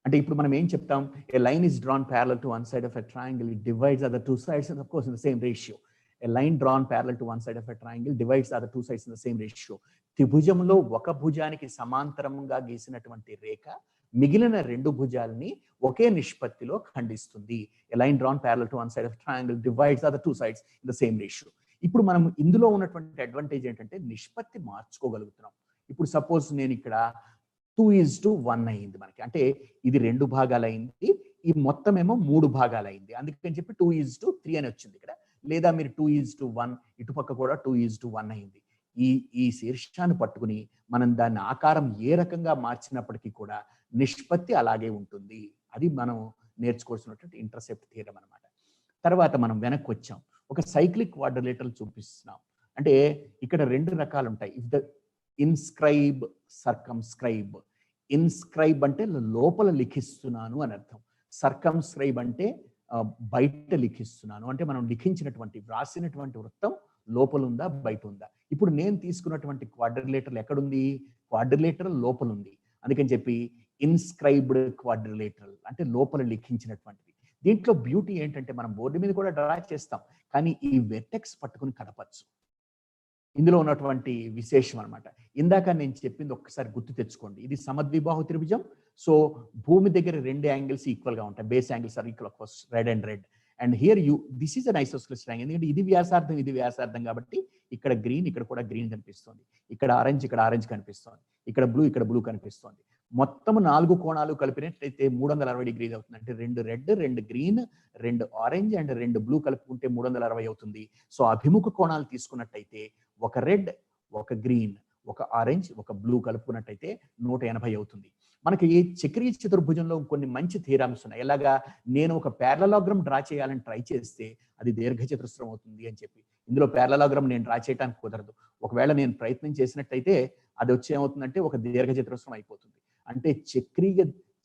అంటే ఇప్పుడు మనం ఏం చెప్తాం? A line is drawn parallel to one side of a triangle, it divides other 2 sides and of course in the same ratio. A line drawn parallel to one side of a triangle divides the other 2 sides in the same ratio. త్రిభుజంలో ఒక భుజానికి సమాంతరంగా గీసినటువంటి రేఖ మిగిలిన 2 భుజాలని ఒకే నిష్పత్తిలో ఖండిస్తుంది. A line drawn parallel to one side of a triangle divides the other 2 sides in the same ratio. ఇప్పుడు మనం ఇందులో ఉన్నటువంటి అడ్వాంటేజ్ ఏంటంటే నిష్పత్తి మార్చుకోగలుగుతున్నాం. ఇప్పుడు సపోజ్ నేను ఇక్కడ 2:1 అయింది మనకి, అంటే ఇది 2 భాగాలు అయింది, ఈ మొత్తం ఏమో 3 భాగాలు అయింది, అందుకని చెప్పి 2:3 అని వచ్చింది ఇక్కడ. లేదా మీరు 2:1, ఇటుపక్క కూడా 2:1 అయింది. ఈ శీర్షాన్ని పట్టుకుని మనం దాని ఆకారం ఏ రకంగా మార్చినప్పటికీ కూడా నిష్పత్తి అలాగే ఉంటుంది. అది మనం నేర్చుకోవాల్సినటువంటి ఇంటర్సెప్ట్ థియరం అనమాట. తర్వాత మనం వెనక్కి వచ్చాం, ఒక సైక్లిక్ క్వాడ్రిలేటరల్ చూపిస్తున్నాం. అంటే ఇక్కడ 2 రకాలు ఉంటాయి. If the inscribe, circumscribe. Inscribe అంటే లోపల లిఖిస్తున్నాను అని అర్థం, సర్కంస్క్రైబ్ అంటే బయట లిఖిస్తున్నాను, అంటే మనం లిఖించినటువంటి వ్రాసినటువంటి వృత్తం లోపల ఉందా బయట ఉందా. ఇప్పుడు నేను తీసుకున్నటువంటి క్వాడ్రిలేటరల్ ఎక్కడుంది? క్వాడ్రిలేటరల్ లోపల ఉంది, అందుకని చెప్పి ఇన్స్క్రైబ్డ్ క్వాడ్రిలేటరల్ అంటే లోపల లిఖించినటువంటిది. దీంట్లో బ్యూటీ ఏంటంటే మనం బోర్డు మీద కూడా డ్రా చేస్తాం, కానీ ఈ వెర్టెక్స్ పట్టుకుని కదపచ్చు. ఇందులో ఉన్నటువంటి విశేషం అనమాట. ఇందాక నేను చెప్పింది ఒక్కసారి గుర్తు తెచ్చుకోండి. ఇది సమద్విబాహు త్రిభుజం. సో భూమి దగ్గర 2 యాంగిల్స్ ఈక్వల్ గా ఉంటాయి, base angles are equal, of course red and red. And here this is an isosceles triangle, ఎందుకంటే ఇది వ్యాసార్థం, ఇది వ్యాసార్థం కాబట్టి ఇక్కడ గ్రీన్, ఇక్కడ కూడా గ్రీన్ కనిపిస్తుంది, ఇక్కడ ఆరెంజ్, ఇక్కడ ఆరెంజ్ కనిపిస్తుంది, ఇక్కడ బ్లూ, ఇక్కడ బ్లూ కనిపిస్తుంది. మొత్తం 4 కోణాలు కలిపినట్లయితే 360 డిగ్రీలు అవుతుంది. అంటే 2 red, 2 green, 2 orange and 2 blue కలుపుకుంటే 360 అవుతుంది. సో అభిముఖ కోణాలు తీసుకున్నట్టయితే ఒక రెడ్, ఒక గ్రీన్, ఒక ఆరెంజ్, ఒక బ్లూ కలుపుకున్నట్టయితే 180 అవుతుంది. మనకి ఈ చక్రీయ చతుర్భుజంలో కొన్ని మంచి థియరమ్స్ ఉన్నాయి. ఎలాగా, నేను ఒక ప్యారలలోగ్రామ్ డ్రా చేయాలని ట్రై చేస్తే అది దీర్ఘచతురస్రం అవుతుంది అని చెప్పి. ఇందులో ప్యారలలోగ్రామ్ నేను డ్రా చేయడానికి కుదరదు. ఒకవేళ నేను ప్రయత్నం చేసినట్టయితే అది వచ్చి ఏమవుతుందంటే ఒక దీర్ఘచతురస్రం అయిపోతుంది. అంటే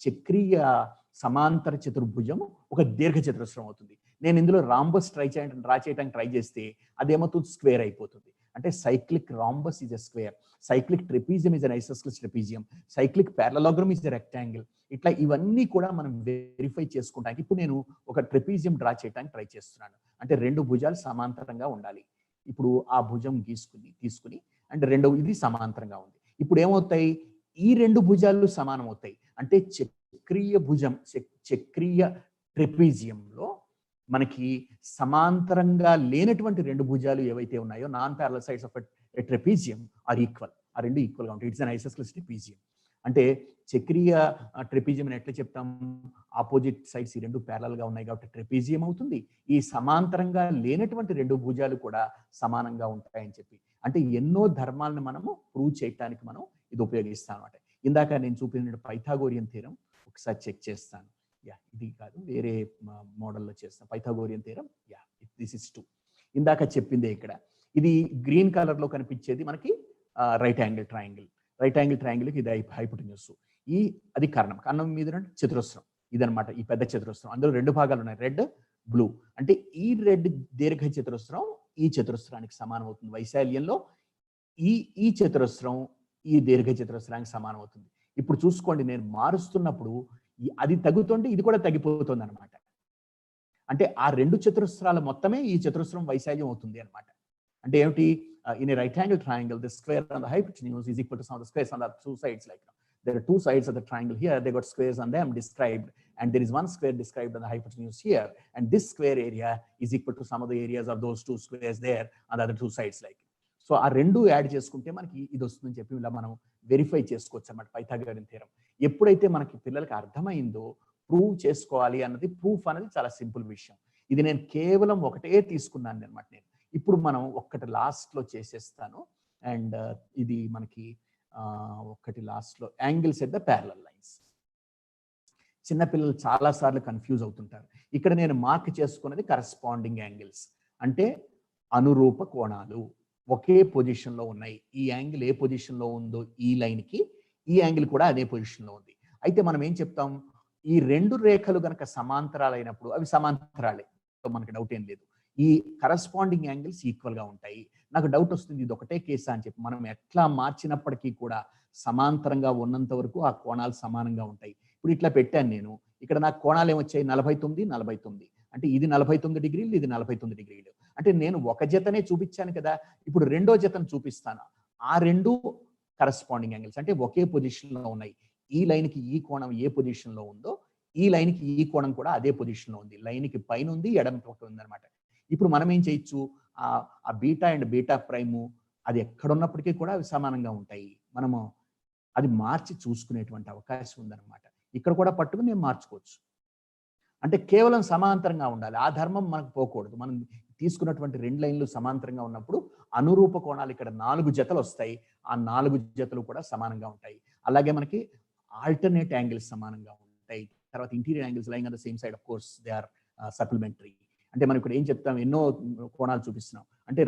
చక్రీయ సమాంతర చతుర్భుజం ఒక దీర్ఘచతురస్రం అవుతుంది. నేను ఇందులో రాంబస్ డ్రా చేయడానికి ట్రై చేస్తే అదేమవుతుంది? స్క్వేర్ అయిపోతుంది. అంటే cyclic rhombus is a square, cyclic trapezium is an isosceles trapezium, cyclic parallelogram is a rectangle. ఇట్లా ఇవన్నీ కూడా మనం వెరిఫై చేసుకుంటానికి ఇప్పుడు నేను ఒక ట్రెపీజియం డ్రా చేయడానికి ట్రై చేస్తున్నాను. అంటే 2 భుజాలు సమాంతరంగా ఉండాలి. ఇప్పుడు ఆ భుజం తీసుకుని అంటే ఇది సమాంతరంగా ఉంది. ఇప్పుడు ఏమవుతాయి? ఈ 2 భుజాలు సమానం అవుతాయి. అంటే చక్రీయ ట్రెపీజియంలో మనకి సమాంతరంగా లేనటువంటి 2 భుజాలు ఏవైతే ఉన్నాయో, non parallel sides of a trapezium are equal, ఆ 2 ఈక్వల్ గా ఉంటాయి. It's an isosceles trapezium. అంటే చక్రీయ ట్రెపీజియం అని ఎట్లా చెప్తాం, ఆపోజిట్ సైడ్స్ ఈ రెండు ప్యారలల్ గా ఉన్నాయి కాబట్టి ట్రెపీజియం అవుతుంది. ఈ సమాంతరంగా లేనటువంటి రెండు భుజాలు కూడా సమానంగా ఉంటాయని చెప్పి, అంటే ఎన్నో ధర్మాలను మనము ప్రూవ్ చేయడానికి మనం ఇది ఉపయోగిస్తాం అనమాట. ఇందాక నేను చూపిన పైథాగోరియన్ థీరం ఒకసారి చెక్ చేస్తాను. యా, ఇది కాదు, వేరే మోడల్లో చేస్తాం. Pythagorean theorem, yeah, this is 2. ఇందాక చెప్పిందే ఇక్కడ. ఇది గ్రీన్ కలర్ లో కనిపించేది మనకి right angle triangle. Right angle ట్రయాంగిల్కి ఇది హైపోటెన్యూస్. అది కర్ణం. కర్ణం మీద చతురస్రం ఇదనమాట. ఈ పెద్ద చతురస్రం, అందులో రెండు భాగాలు ఉన్నాయి, రెడ్ బ్లూ. అంటే ఈ రెడ్ దీర్ఘ చతురస్రం ఈ చతురస్రానికి సమానం అవుతుంది. వైశాల్యంలో ఈ చతురస్రం ఈ దీర్ఘ చతురస్రానికి సమానం అవుతుంది. ఇప్పుడు చూసుకోండి, నేను మారుస్తున్నప్పుడు అది తగ్గుతుంటే ఇది కూడా తగ్గిపోతుంది అనమాట. అంటే ఆ రెండు చతురస్రాల మొత్తమే ఈ చతురస్రం వైశాల్యం అవుతుంది అనమాట. అంటే ఏమిటి, in a right angle triangle, the square on the hypotenuse is equal to some of the squares on the two sides. Like there are two sides of the triangle here, they got squares on them described, and there is one square described on the hypotenuse here, and this square area is equal to some of the areas of those two squares there on the other two sides. Like so ఆ రెండు యాడ్ చేసుకుంటే మనకి ఇది వస్తుందని చెప్పి ఇలా మనం వెరిఫై చేసుకోవచ్చు అన్నమాట పైథాగోరియన్ థీరం. ఎప్పుడైతే మనకి పిల్లలకి అర్థమైందో ప్రూవ్ చేసుకోవాలి అన్నది, ప్రూఫ్ అనేది చాలా సింపుల్ విషయం. ఇది నేను కేవలం ఒకటే తీసుకున్నాను అనమాట. నేను ఇప్పుడు మనం ఒక్కటి లాస్ట్ లో చేసేస్తాను. అండ్ ఇది మనకి ఒక్కటి లాస్ట్ లో angles at the parallel lines. చిన్నపిల్లలు చాలా సార్లు కన్ఫ్యూజ్ అవుతుంటారు. ఇక్కడ నేను మార్క్ చేసుకున్నది కరస్పాండింగ్ యాంగిల్స్, అంటే అనురూప కోణాలు ఒకే పొజిషన్ లో ఉన్నాయి. ఈ యాంగిల్ ఏ పొజిషన్ లో ఉందో ఈ లైన్ కి ఈ యాంగిల్ కూడా అదే పొజిషన్ లో ఉంది. అయితే మనం ఏం చెప్తాం, ఈ రెండు రేఖలు గనక సమాంతరాలైనప్పుడు అవి సమాంతరాలే, మనకి డౌట్ ఏం లేదు. ఈ కరస్పాండింగ్ యాంగిల్స్ ఈక్వల్ గా ఉంటాయి. నాకు డౌట్ వస్తుంది, ఇది ఒకటే కేసా అని చెప్పి. మనం ఎట్లా మార్చినప్పటికీ కూడా సమాంతరంగా ఉన్నంత వరకు ఆ కోణాలు సమానంగా ఉంటాయి. ఇప్పుడు ఇట్లా పెట్టాను నేను, ఇక్కడ నాకు కోణాలు ఏమొచ్చాయి, 49, 49. అంటే ఇది 49 డిగ్రీలు, ఇది 49 డిగ్రీలు. అంటే నేను ఒక జతనే చూపించాను కదా, ఇప్పుడు రెండో జతను చూపిస్తాను. ఆ రెండు కరస్పాండింగ్ యాంగిల్స్ అంటే ఒకే పొజిషన్ లో ఉన్నాయి. ఈ లైన్ కి ఈ కోణం ఏ పొజిషన్ లో ఉందో ఈ లైన్ కి ఈ కోణం కూడా అదే పొజిషన్ లో ఉంది. లైన్ కి పైన ఉంది, ఎడమ పక్కన ఉంది అనమాట. ఇప్పుడు మనం ఏం చేయొచ్చు, ఆ బీటా అండ్ బీటా ప్రైము అది ఎక్కడున్నప్పటికీ కూడా అవి సమానంగా ఉంటాయి. మనము అది మార్చి చూసుకునేటువంటి అవకాశం ఉందన్నమాట. ఇక్కడ కూడా పట్టుకుని నేను మార్చుకోవచ్చు. అంటే కేవలం సమాంతరంగా ఉండాలి, ఆ ధర్మం మనకు పోకూడదు. మనం తీసుకున్నటువంటి రెండు లైన్లు సమాంతరంగా ఉన్నప్పుడు అనురూప కోణాలు ఇక్కడ 4 జతలు వస్తాయి. ఆ 4 జతలు కూడా సమానంగా ఉంటాయి. అలాగే మనకి ఆల్టర్నేట్ యాంగిల్స్ సమానంగా ఉంటాయి. తర్వాత interior angles lying on the same side, of course they are supplementary. అంటే మనం ఇక్కడ ఏం చెప్తాం, ఎన్నో కోణాలు చూపిస్తున్నాం. అంటే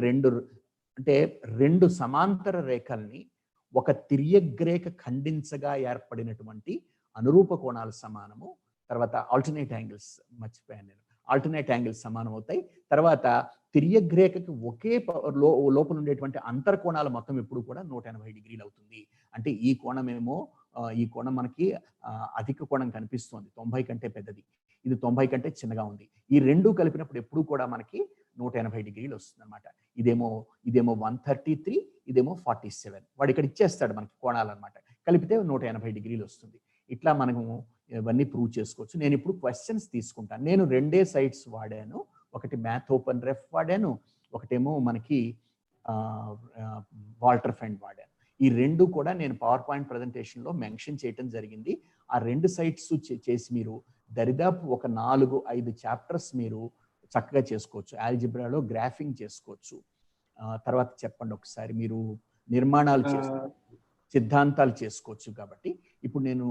రెండు సమాంతర రేఖల్ని ఒక తిర్యగ్రేఖ ఖండించగా ఏర్పడినటువంటి అనురూప కోణాలు సమానము. తర్వాత ఆల్టర్నేట్ యాంగిల్స్, మర్చిపోయాను నేను, ఆల్టర్నేట్ యాంగిల్స్ సమానం అవుతాయి. తర్వాత తిర్యగ్రేఖకి ఒకే లోపల ఉండేటువంటి అంతర్కోణాల మొత్తం ఎప్పుడు కూడా 180 డిగ్రీలు అవుతుంది. అంటే ఈ కోణమేమో, ఈ కోణం మనకి అధిక కోణం కనిపిస్తుంది, 90 కంటే పెద్దది. ఇది 90 కంటే చిన్నగా ఉంది. ఈ రెండు కలిపినప్పుడు ఎప్పుడు కూడా మనకి 180 డిగ్రీలు వస్తుంది అనమాట. ఇదేమో 133, ఇదేమో 47. వాడు ఇక్కడ ఇచ్చేస్తాడు మనకి కోణాలు అనమాట. కలిపితే 180 డిగ్రీలు వస్తుంది. ఇట్లా మనము ఇవన్నీ ప్రూవ్ చేసుకోవచ్చు. నేను ఇప్పుడు క్వశ్చన్స్ తీసుకుంటాను. నేను రెండే సైట్స్ వాడాను, ఒకటి మ్యాథ్ ఓపెన్ రెఫ్ వాడాను, ఒకటేమో మనకి వాల్టర్ ఫెండ్ వాడాను. ఈ రెండు కూడా నేను పవర్ పాయింట్ ప్రజెంటేషన్లో మెన్షన్ చేయటం జరిగింది. ఆ రెండు సైట్స్ చేసి మీరు దరిదాపు ఒక 4-5 చాప్టర్స్ మీరు చక్కగా చేసుకోవచ్చు. ఆల్జిబ్రాలో గ్రాఫింగ్ చేసుకోవచ్చు. తర్వాత చెప్పండి ఒకసారి, మీరు నిర్మాణాలు చేసుకోవచ్చు, సిద్ధాంతాలు చేసుకోవచ్చు. కాబట్టి ఇప్పుడు నేను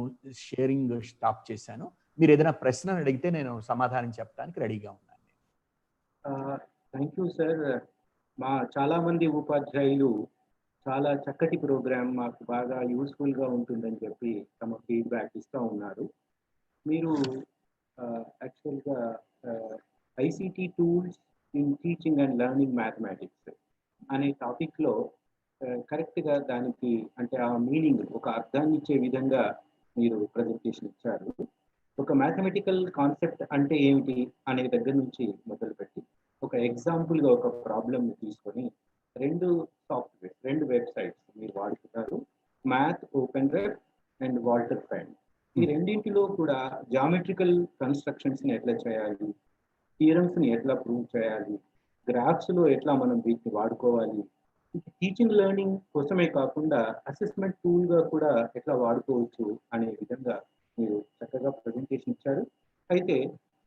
షేరింగ్ స్టాప్ చేశాను. మీరు ఏదైనా ప్రశ్న అడిగితే నేను సమాధానం చెప్పడానికి రెడీగా ఉన్నాను. Thank you sir. మా చాలా మంది ఉపాధ్యాయులు చాలా చక్కటి ప్రోగ్రామ్, మాకు బాగా యూస్ఫుల్గా ఉంటుందని చెప్పి తమ ఫీడ్బ్యాక్ ఇస్తూ ఉన్నారు. మీరు యాక్చువల్గా ICT tools in teaching and learning mathematics అనే టాపిక్లో కరెక్ట్గా దానికి అంటే ఆ మీనింగ్, ఒక అర్థాన్ని ఇచ్చే విధంగా మీరు ప్రజెంటేషన్ ఇచ్చారు. ఒక మ్యాథమెటికల్ కాన్సెప్ట్ అంటే ఏమిటి అనే దగ్గర నుంచి మొదలుపెట్టి ఒక ఎగ్జాంపుల్గా ఒక ప్రాబ్లమ్ని తీసుకొని రెండు సాఫ్ట్వేర్, రెండు వెబ్సైట్స్ మీరు వాడుతున్నారు, math open ref and Walter Fendt. ఈ రెండింటిలో కూడా జామెట్రికల్ కన్స్ట్రక్షన్స్ని ఎట్లా చేయాలి, థియరమ్స్ని ఎట్లా ప్రూవ్ చేయాలి, గ్రాఫ్స్లో ఎట్లా మనం వీటిని వాడుకోవాలి, టీచింగ్ లెర్నింగ్ కోసమే కాకుండా అసెస్మెంట్ టూల్గా కూడా ఎట్లా వాడుకోవచ్చు అనే విధంగా మీరు చక్కగా ప్రజెంటేషన్ ఇచ్చారు. అయితే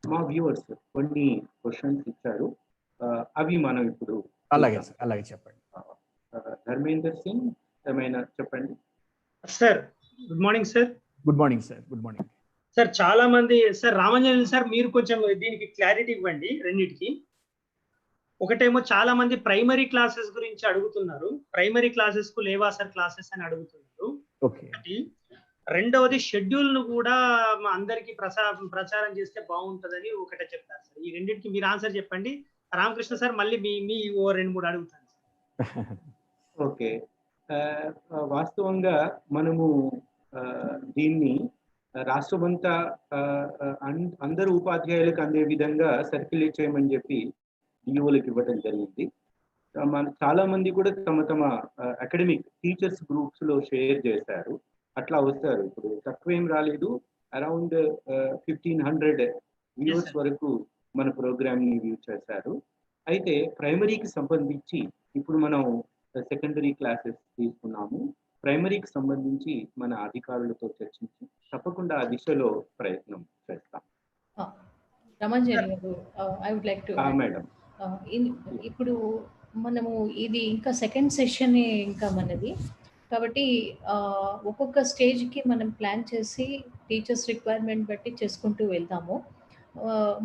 మా వ్యూవర్స్ కొన్ని క్వశ్చన్స్ ఇచ్చారు, అవి మనం ఇప్పుడు అలాగే సార్, అలాగే చెప్పండి. ధర్మేందర్ సింగ్ ఏమైనా చెప్పండి. Sir good morning sir. Good morning sir. Good morning sir. చాలా మంది సార్ రామంజన్ సార్ మీరు కొంచెం దీనికి క్లారిటీ ఇవ్వండి రెండింటికి. ఒకటేమో చాలా మంది ప్రైమరీ క్లాసెస్ గురించి అడుగుతున్నారు, ప్రైమరీ క్లాసెస్ కు లేవా సార్ క్లాసెస్ అని అడుగుతున్నారు. ఒకటి. రెండవది షెడ్యూల్ ను కూడా మా అందరికి ప్రచారం చేస్తే బాగుంటుందని ఒకటే చెప్తారు సార్. ఈ రెండింటికి మీరు ఆన్సర్ చెప్పండి. రామకృష్ణ సార్ మళ్ళీ మీ ఓ 2-3 అడుగుతాను సార్. ఓకే, వాస్తవంగా మనము దీన్ని రాష్ట్రమంతా అందరు ఉపాధ్యాయులకు అందే విధంగా సర్క్యులేట్ చేయమని చెప్పి డిఓలకు ఇవ్వడం జరిగింది. చాలా మంది కూడా తమ అకాడమిక్ టీచర్స్ గ్రూప్స్ లో షేర్ చేశారు. అట్లా వస్తారు. ఇప్పుడు తక్కువేం రాలేదు, అరౌండ్ 1500 వ్యూవర్స్ వరకు మన ప్రోగ్రామ్ ని వ్యూ చేశారు. అయితే ప్రైమరీకి సంబంధించి ఇప్పుడు మనం సెకండరీ క్లాసెస్ తీసుకున్నాము. ప్రైమరీకి సంబంధించి మన అధికారులతో చర్చించి తప్పకుండా ఆ దిశలో ప్రయత్నం చేస్తాం. మేడం, ఇప్పుడు మనము ఇది ఇంకా సెకండ్ సెషన్ ఇంకా మనది కాబట్టి ఒక్కొక్క స్టేజ్కి మనం ప్లాన్ చేసి టీచర్స్ రిక్వైర్మెంట్ బట్టి చేసుకుంటూ వెళ్తాము.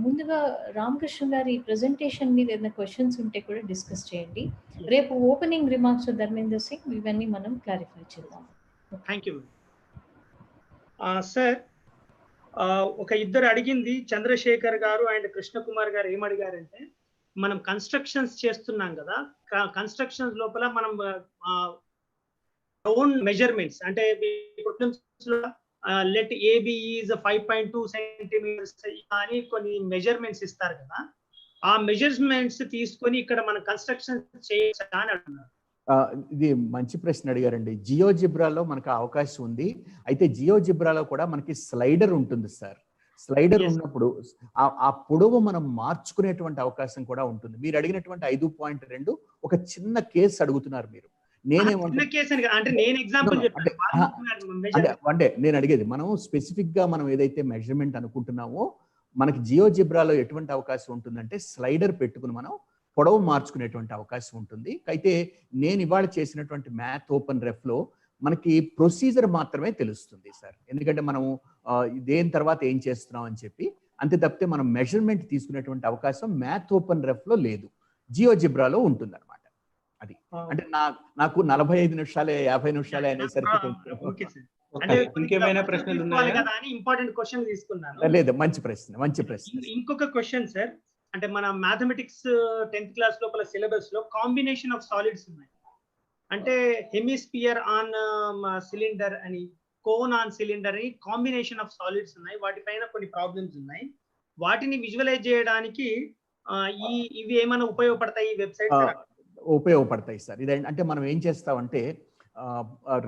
ముందుగా రామకృష్ణ గారి ప్రెజెంటేషన్ మీద ఏదైనా క్వశ్చన్స్ ఉంటే కూడా డిస్కస్ చేయండి. రేపు ఓపెనింగ్ రిమార్క్స్ ధర్మేందర్ సింగ్ ఇవన్నీ మనం క్లారిఫై చేద్దాం. Thank you sir. ఒక ఇద్దరు అడిగింది, చంద్రశేఖర్ గారు అండ్ కృష్ణ కుమార్ గారు ఏమడిగారంటే, మనం కన్స్ట్రక్షన్స్ చేస్తున్నాం కదా, కన్స్ట్రక్షన్స్ లోపల మనం ఓన్ మెజర్మెంట్స్ అంటే లెట్ ఏబి ఈజ్ 5.2 సెంటీమీటర్స్ అని కొన్ని మెజర్మెంట్స్ ఇస్తారు కదా, ఆ మెజర్మెంట్స్ తీసుకొని ఇక్కడ మనం కన్స్ట్రక్షన్ చేయొచ్చా అని అంటున్నారు. ఇది మంచి ప్రశ్న అడిగారండి. జియోజిబ్రాలో మనకు అవకాశం ఉంది. అయితే జియోజిబ్రాలో కూడా మనకి స్లైడర్ ఉంటుంది సార్. స్లైడర్ ఉన్నప్పుడు ఆ పొడవు మనం మార్చుకునేటువంటి అవకాశం కూడా ఉంటుంది. మీరు అడిగినటువంటి 5.2 ఒక చిన్న కేసు అడుగుతున్నారు మీరు. అంటే నేను అడిగేది మనం స్పెసిఫిక్ గా మనం ఏదైతే మెజర్మెంట్ అనుకుంటున్నామో మనకి జియోజిబ్రాలో ఎటువంటి అవకాశం ఉంటుందంటే స్లైడర్ పెట్టుకుని మనం పొడవు మార్చుకునేటువంటి అవకాశం ఉంటుంది. అయితే నేను ఇవాళ చేసినటువంటి మ్యాథ్ ఓపెన్ రెఫ్ లో మనకి ప్రొసీజర్ మాత్రమే తెలుస్తుంది సార్. ఎందుకంటే మనం దేని తర్వాత ఏం చేస్తున్నాం అని చెప్పి, అంతే తప్పితే మనం మెజర్మెంట్ తీసుకునేటువంటి అవకాశం మ్యాథ్ ఓపెన్ రెఫ్ లో లేదు, జియోజిబ్రాలో ఉంటుంది అనమాట. అది అంటే నాకు 45 నిమిషాలే 50 నిమిషాలే అనేసరికి ఇంకేమైనా ప్రశ్నలు ఉన్నాయా? ఇంపార్టెంట్ క్వశ్చన్ తీసుకున్నాను. లేదు, మంచి ప్రశ్న. ఇంకొక క్వశ్చన్ సార్, అంటే మన మ్యాథమెటిక్స్ 10th క్లాస్ లోపల సిలబస్ లో కాంబినేషన్ ఆఫ్ సాలిడ్స్ ఉన్నాయి. అంటే హెమిస్పియర్ ఆన్ సిలిండర్ అని, కోన్ ఆన్ సిలిండర్ అని కాంబినేషన్ ఆఫ్ సాలిడ్స్ ఉన్నాయి. వాటిపైన కొన్ని ప్రాబ్లమ్స్ ఉన్నాయి. వాటిని విజువలైజ్ చేయడానికి ఇవి ఏమైనా ఉపయోగపడతాయి ఈ వెబ్సైట్? ఉపయోగపడతాయి సార్. ఇది అంటే మనం ఏం చేస్తామంటే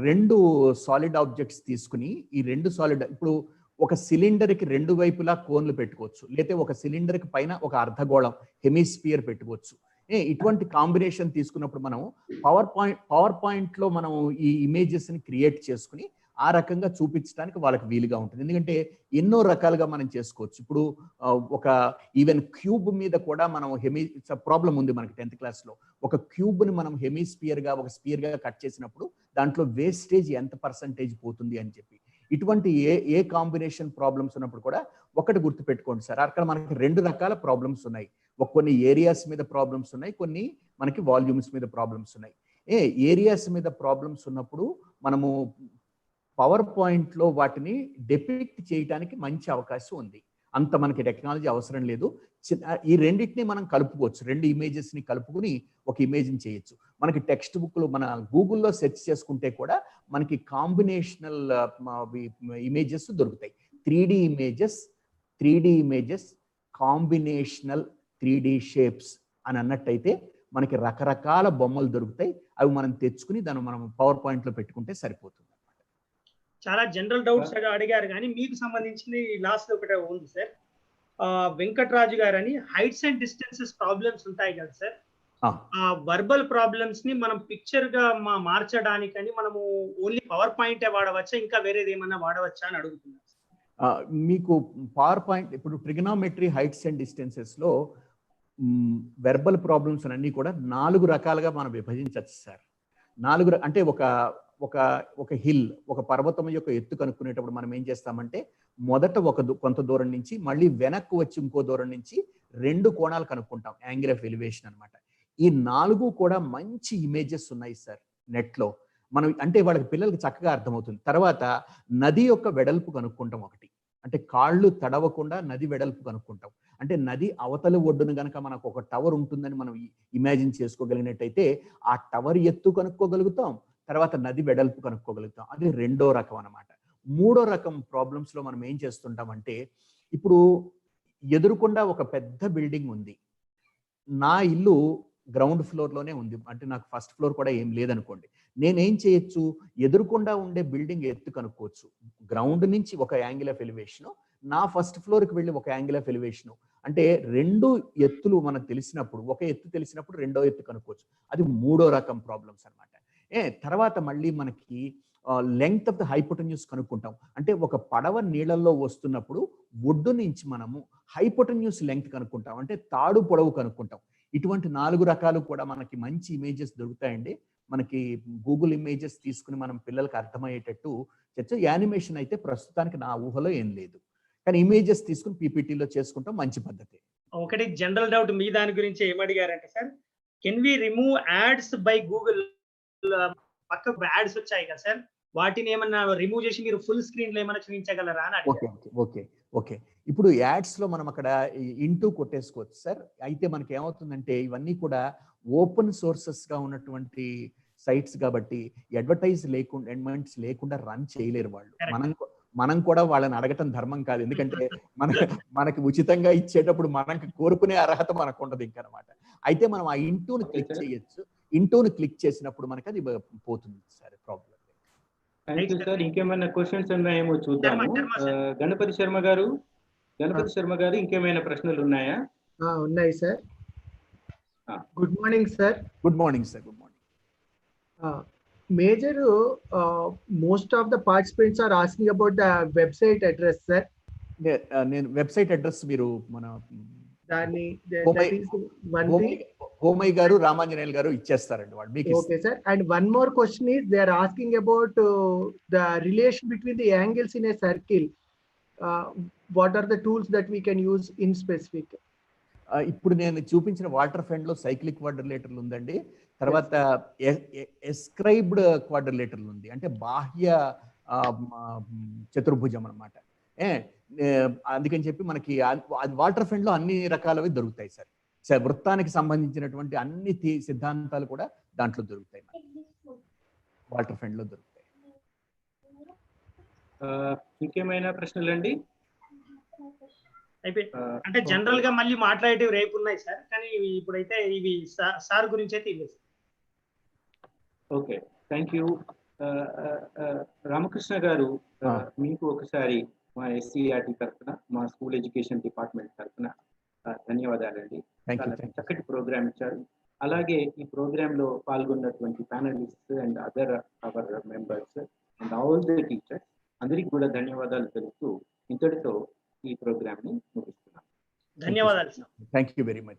2 సాలిడ్ ఆబ్జెక్ట్స్ తీసుకుని ఈ 2 సాలిడ్, ఇప్పుడు ఒక సిలిండర్ కి 2 వైపులా కోన్లు పెట్టుకోవచ్చు, లేకపోతే ఒక సిలిండర్ కి పైన ఒక అర్ధగోళం హెమిస్పియర్ పెట్టుకోవచ్చు. ఇటువంటి కాంబినేషన్ తీసుకున్నప్పుడు మనం పవర్ పాయింట్ లో మనం ఈ ఇమేజెస్ ని క్రియేట్ చేసుకుని ఆ రకంగా చూపించడానికి వాళ్ళకి వీలుగా ఉంటుంది. ఎందుకంటే ఎన్నో రకాలుగా మనం చేసుకోవచ్చు. ఇప్పుడు ఒక ఈవెన్ క్యూబ్ మీద కూడా మనం ప్రాబ్లం ఉంది మనకి 10th క్లాస్ లో. ఒక క్యూబ్ ని మనం హెమిస్పియర్ గా ఒక స్పియర్ గా కట్ చేసినప్పుడు దాంట్లో వేస్టేజ్ ఎంత పర్సంటేజ్ పోతుంది అని చెప్పి, ఇటువంటి ఏ కాంబినేషన్ ప్రాబ్లమ్స్ ఉన్నప్పుడు కూడా ఒకటి గుర్తుపెట్టుకోండి సార్, అక్కడ మనకి 2 రకాల ప్రాబ్లమ్స్ ఉన్నాయి. కొన్ని ఏరియాస్ మీద ప్రాబ్లమ్స్ ఉన్నాయి, కొన్ని మనకి వాల్యూమ్స్ మీద ప్రాబ్లమ్స్ ఉన్నాయి. ఏరియాస్ మీద ప్రాబ్లమ్స్ ఉన్నప్పుడు మనము పవర్ పాయింట్ లో వాటిని డెపిక్ట్ చేయడానికి మంచి అవకాశం ఉంది. అంత మనకి టెక్నాలజీ అవసరం లేదు. ఈ రెండింటిని మనం కలుపుకోవచ్చు, 2 ఇమేజెస్ ని కలుపుకుని ఒక ఇమేజ్ ని చేయొచ్చు. మనకి టెక్స్ట్ బుక్ లో మన గూగుల్లో సెర్చ్ చేసుకుంటే కూడా మనకి కాంబినేషనల్ ఇమేజెస్ దొరుకుతాయి. 3D images combinational 3D shapes అని అన్నట్టయితే మనకి రకరకాల బొమ్మలు దొరుకుతాయి. అవి మనం తెచ్చుకుని దాన్ని మనం పవర్ పాయింట్ లో పెట్టుకుంటే సరిపోతుంది. చాలా జనరల్ డౌట్స్ అడిగారు, కానీ మీకు సంబంధించింది లాస్ట్ ఒకటే ఉంది సార్. వెంకటరాజు గారు అని హైట్స్ అండ్ డిస్టెన్సెస్ ప్రాబ్లమ్స్ ఉంటాయి కదా సార్, ఆ వర్బల్ ప్రాబ్లమ్స్ ని మనం పిక్చర్ గా మార్చడానికని మనము ఓన్లీ పవర్ పాయింటే వాడవచ్చా, ఇంకా వేరేది ఏమన్నా వాడవచ్చా అని అడుగుతున్నాను. మీకు పవర్ పాయింట్ ఇప్పుడు ట్రిగనోమెట్రీ హైట్స్ అండ్ డిస్టెన్సెస్ లో వెర్బల్ ప్రాబ్లమ్స్ అన్ని కూడా 4 రకాలుగా మనం విభజించవచ్చు సార్. 4 అంటే ఒక హిల్, ఒక పర్వతం యొక్క ఎత్తు కనుక్కునేటప్పుడు మనం ఏం చేస్తామంటే మొదట కొంత దూరం నుంచి మళ్ళీ వెనక్కి వచ్చి ఇంకో దూరం నుంచి 2 కోణాలు కనుక్కుంటాం, యాంగిల్ ఆఫ్ ఎలివేషన్ అనమాట. ఈ 4 కూడా మంచి ఇమేజెస్ ఉన్నాయి సార్ నెట్లో. మనం అంటే వాళ్ళకి పిల్లలకి చక్కగా అర్థమవుతుంది. తర్వాత నది యొక్క వెడల్పు కనుక్కుంటాం ఒకటి, అంటే కాళ్ళు తడవకుండా నది వెడల్పు కనుక్కుంటాం. అంటే నది అవతలి ఒడ్డున గనక మనకు ఒక టవర్ ఉంటుందని మనం ఇమాజిన్ చేసుకోగలిగినట్టయితే ఆ టవర్ ఎత్తు కనుక్కోగలుగుతాం, తర్వాత నది వెడల్పు కనుక్కోగలుగుతాం. అది 2వ రకం అనమాట. 3వ రకం ప్రాబ్లమ్స్ లో మనం ఏం చేస్తుంటామంటే, ఇప్పుడు ఎదురుకుండా ఒక పెద్ద బిల్డింగ్ ఉంది, నా ఇల్లు గ్రౌండ్ ఫ్లోర్ లోనే ఉంది, అంటే నాకు ఫస్ట్ ఫ్లోర్ కూడా ఏం లేదనుకోండి. నేనేం చేయొచ్చు, ఎదురుకుండా ఉండే బిల్డింగ్ ఎత్తు కనుక్కోవచ్చు. గ్రౌండ్ నుంచి ఒక యాంగిల్ ఆఫ్ ఎలివేషన్, నా ఫస్ట్ ఫ్లోర్కి వెళ్ళి ఒక యాంగిల్ ఆఫ్ ఎలివేషన్. అంటే 2 ఎత్తులు మనకు తెలిసినప్పుడు, ఒక ఎత్తు తెలిసినప్పుడు 2వ ఎత్తు కనుక్కోవచ్చు. అది 3వ రకం ప్రాబ్లమ్స్ అనమాట. తర్వాత మళ్ళీ మనకి లెంగ్త్ ఆఫ్ ద హైపోటెన్యూస్ కనుక్కుంటాం. అంటే ఒక పడవ నీళ్ళల్లో వస్తున్నప్పుడు ఒడ్డు నుంచి మనము హైపోటెన్యూస్ లెంగ్త్ కనుక్కుంటాం, అంటే తాడు పొడవు కనుక్కుంటాం. ఇటువంటి 4 రకాలు కూడా మనకి మంచి ఇమేజెస్ దొరుకుతాయండి. మనకి గూగుల్ ఇమేజెస్ తీసుకుని మనం పిల్లలకి అర్థమయ్యేటట్టు యానిమేషన్ అయితే ప్రస్తుతానికి నా ఊహలో ఏం లేదు, కానీ ఇమేజెస్ తీసుకుని పీపీటీలో చేసుకుంటాం, మంచి పద్ధతి. ఒకటి జనరల్ డౌట్ మీ దాని గురించి ఏమడిగారంటే sir, can we remove ads by Google? పక్క యాడ్స్ వచ్చాయి కదా సార్, వాటిని ఏమన్నా రిమూవ్ చేసి మీరు ఫుల్ స్క్రీన్ లో ఏమైనా చూపించగలరా అని అడిగారు. ఓకే. ఇప్పుడు యాడ్స్ లో మనం అక్కడ ఇంటూ కొట్టేసుకోవచ్చు సార్. అయితే మనకి ఏమవుతుందంటే ఇవన్నీ కూడా ఓపెన్ సోర్సెస్ గా ఉన్నటువంటి సైట్స్ కాబట్టి అడ్వర్టైజ్మెంట్స్ లేకుండా రన్ చేయలేరు వాళ్ళు. మనం కూడా వాళ్ళని అడగటం ధర్మం కాదు, ఎందుకంటే మనకి ఉచితంగా ఇచ్చేటప్పుడు మనకి కోరుకునే అర్హత మనకు ఉండదు ఇంకనమాట. అయితే మనం ఆ ఇంటూని క్లిక్ చేయొచ్చు. ఇంటూని క్లిక్ చేసినప్పుడు మనకి అది పోతుంది sir problem. Thank you sir. ఇంకేమైనా క్వశ్చన్స్ ఉన్నాయేమో చూద్దాము. గణపతి శర్మ గారు ఇంకేమైనా ప్రశ్నలు ఉన్నాయా? ఉన్నాయి sir. Good morning sir. Good morning sir. Good morning. Major most of the participants are asking about the website address sir. నేను వెబ్సైట్ అడ్రస్ మీరు మన దాన్ని హోమయ్య గారు రామాంజనేయులు గారు ఇచ్చేస్తారండి వాళ్ళు మీకు. Okay sir. And one more question is they are asking about the relation between the angles in a circle. What are the tools that we can use in specific? ఇప్పుడు నేను చూపించిన వాటర్ ఫెండ్ లో సైక్లిక్ క్వాడ్రిలేటర్లు ఉందండి. తర్వాత ఎస్క్రైబ్డ్ క్వాడ్రిలేటర్లు ఉంది, అంటే బాహ్య చతుర్భుజం అనమాట. అందుకని చెప్పి మనకి వాటర్ ఫెండ్ లో అన్ని రకాలవి దొరుకుతాయి సార్. వృత్తానికి సంబంధించినటువంటి అన్ని సిద్ధాంతాలు కూడా దాంట్లో దొరుకుతాయి, వాటర్ ఫెండ్ లో దొరుకుతాయి. ఇంకేమైనా ప్రశ్నలండి? అంటే జనరల్ గా మళ్ళీ మాట్లాడేటివి రేపు ఉన్నాయి సార్, కానీ ఇప్పుడైతే ఇవి సార్ గురించి అయితే ఇవి. Okay, thank you. రామకృష్ణ గారు, మీకు ఒకసారి మా SCERT తరఫున, మా స్కూల్ ఎడ్యుకేషన్ డిపార్ట్మెంట్ తరఫున ధన్యవాదాలండి. చక్కటి ప్రోగ్రామ్ ఇచ్చారు. అలాగే ఈ ప్రోగ్రామ్ లో పాల్గొన్నటువంటి panellist and other hour members and all the teachers అందరికీ కూడా ధన్యవాదాలు తెలుపుతూ ఇంతటితో ఈ ప్రోగ్రామ్ ని ముగిస్తున్నాం. ధన్యవాదాలు. Thank you very much.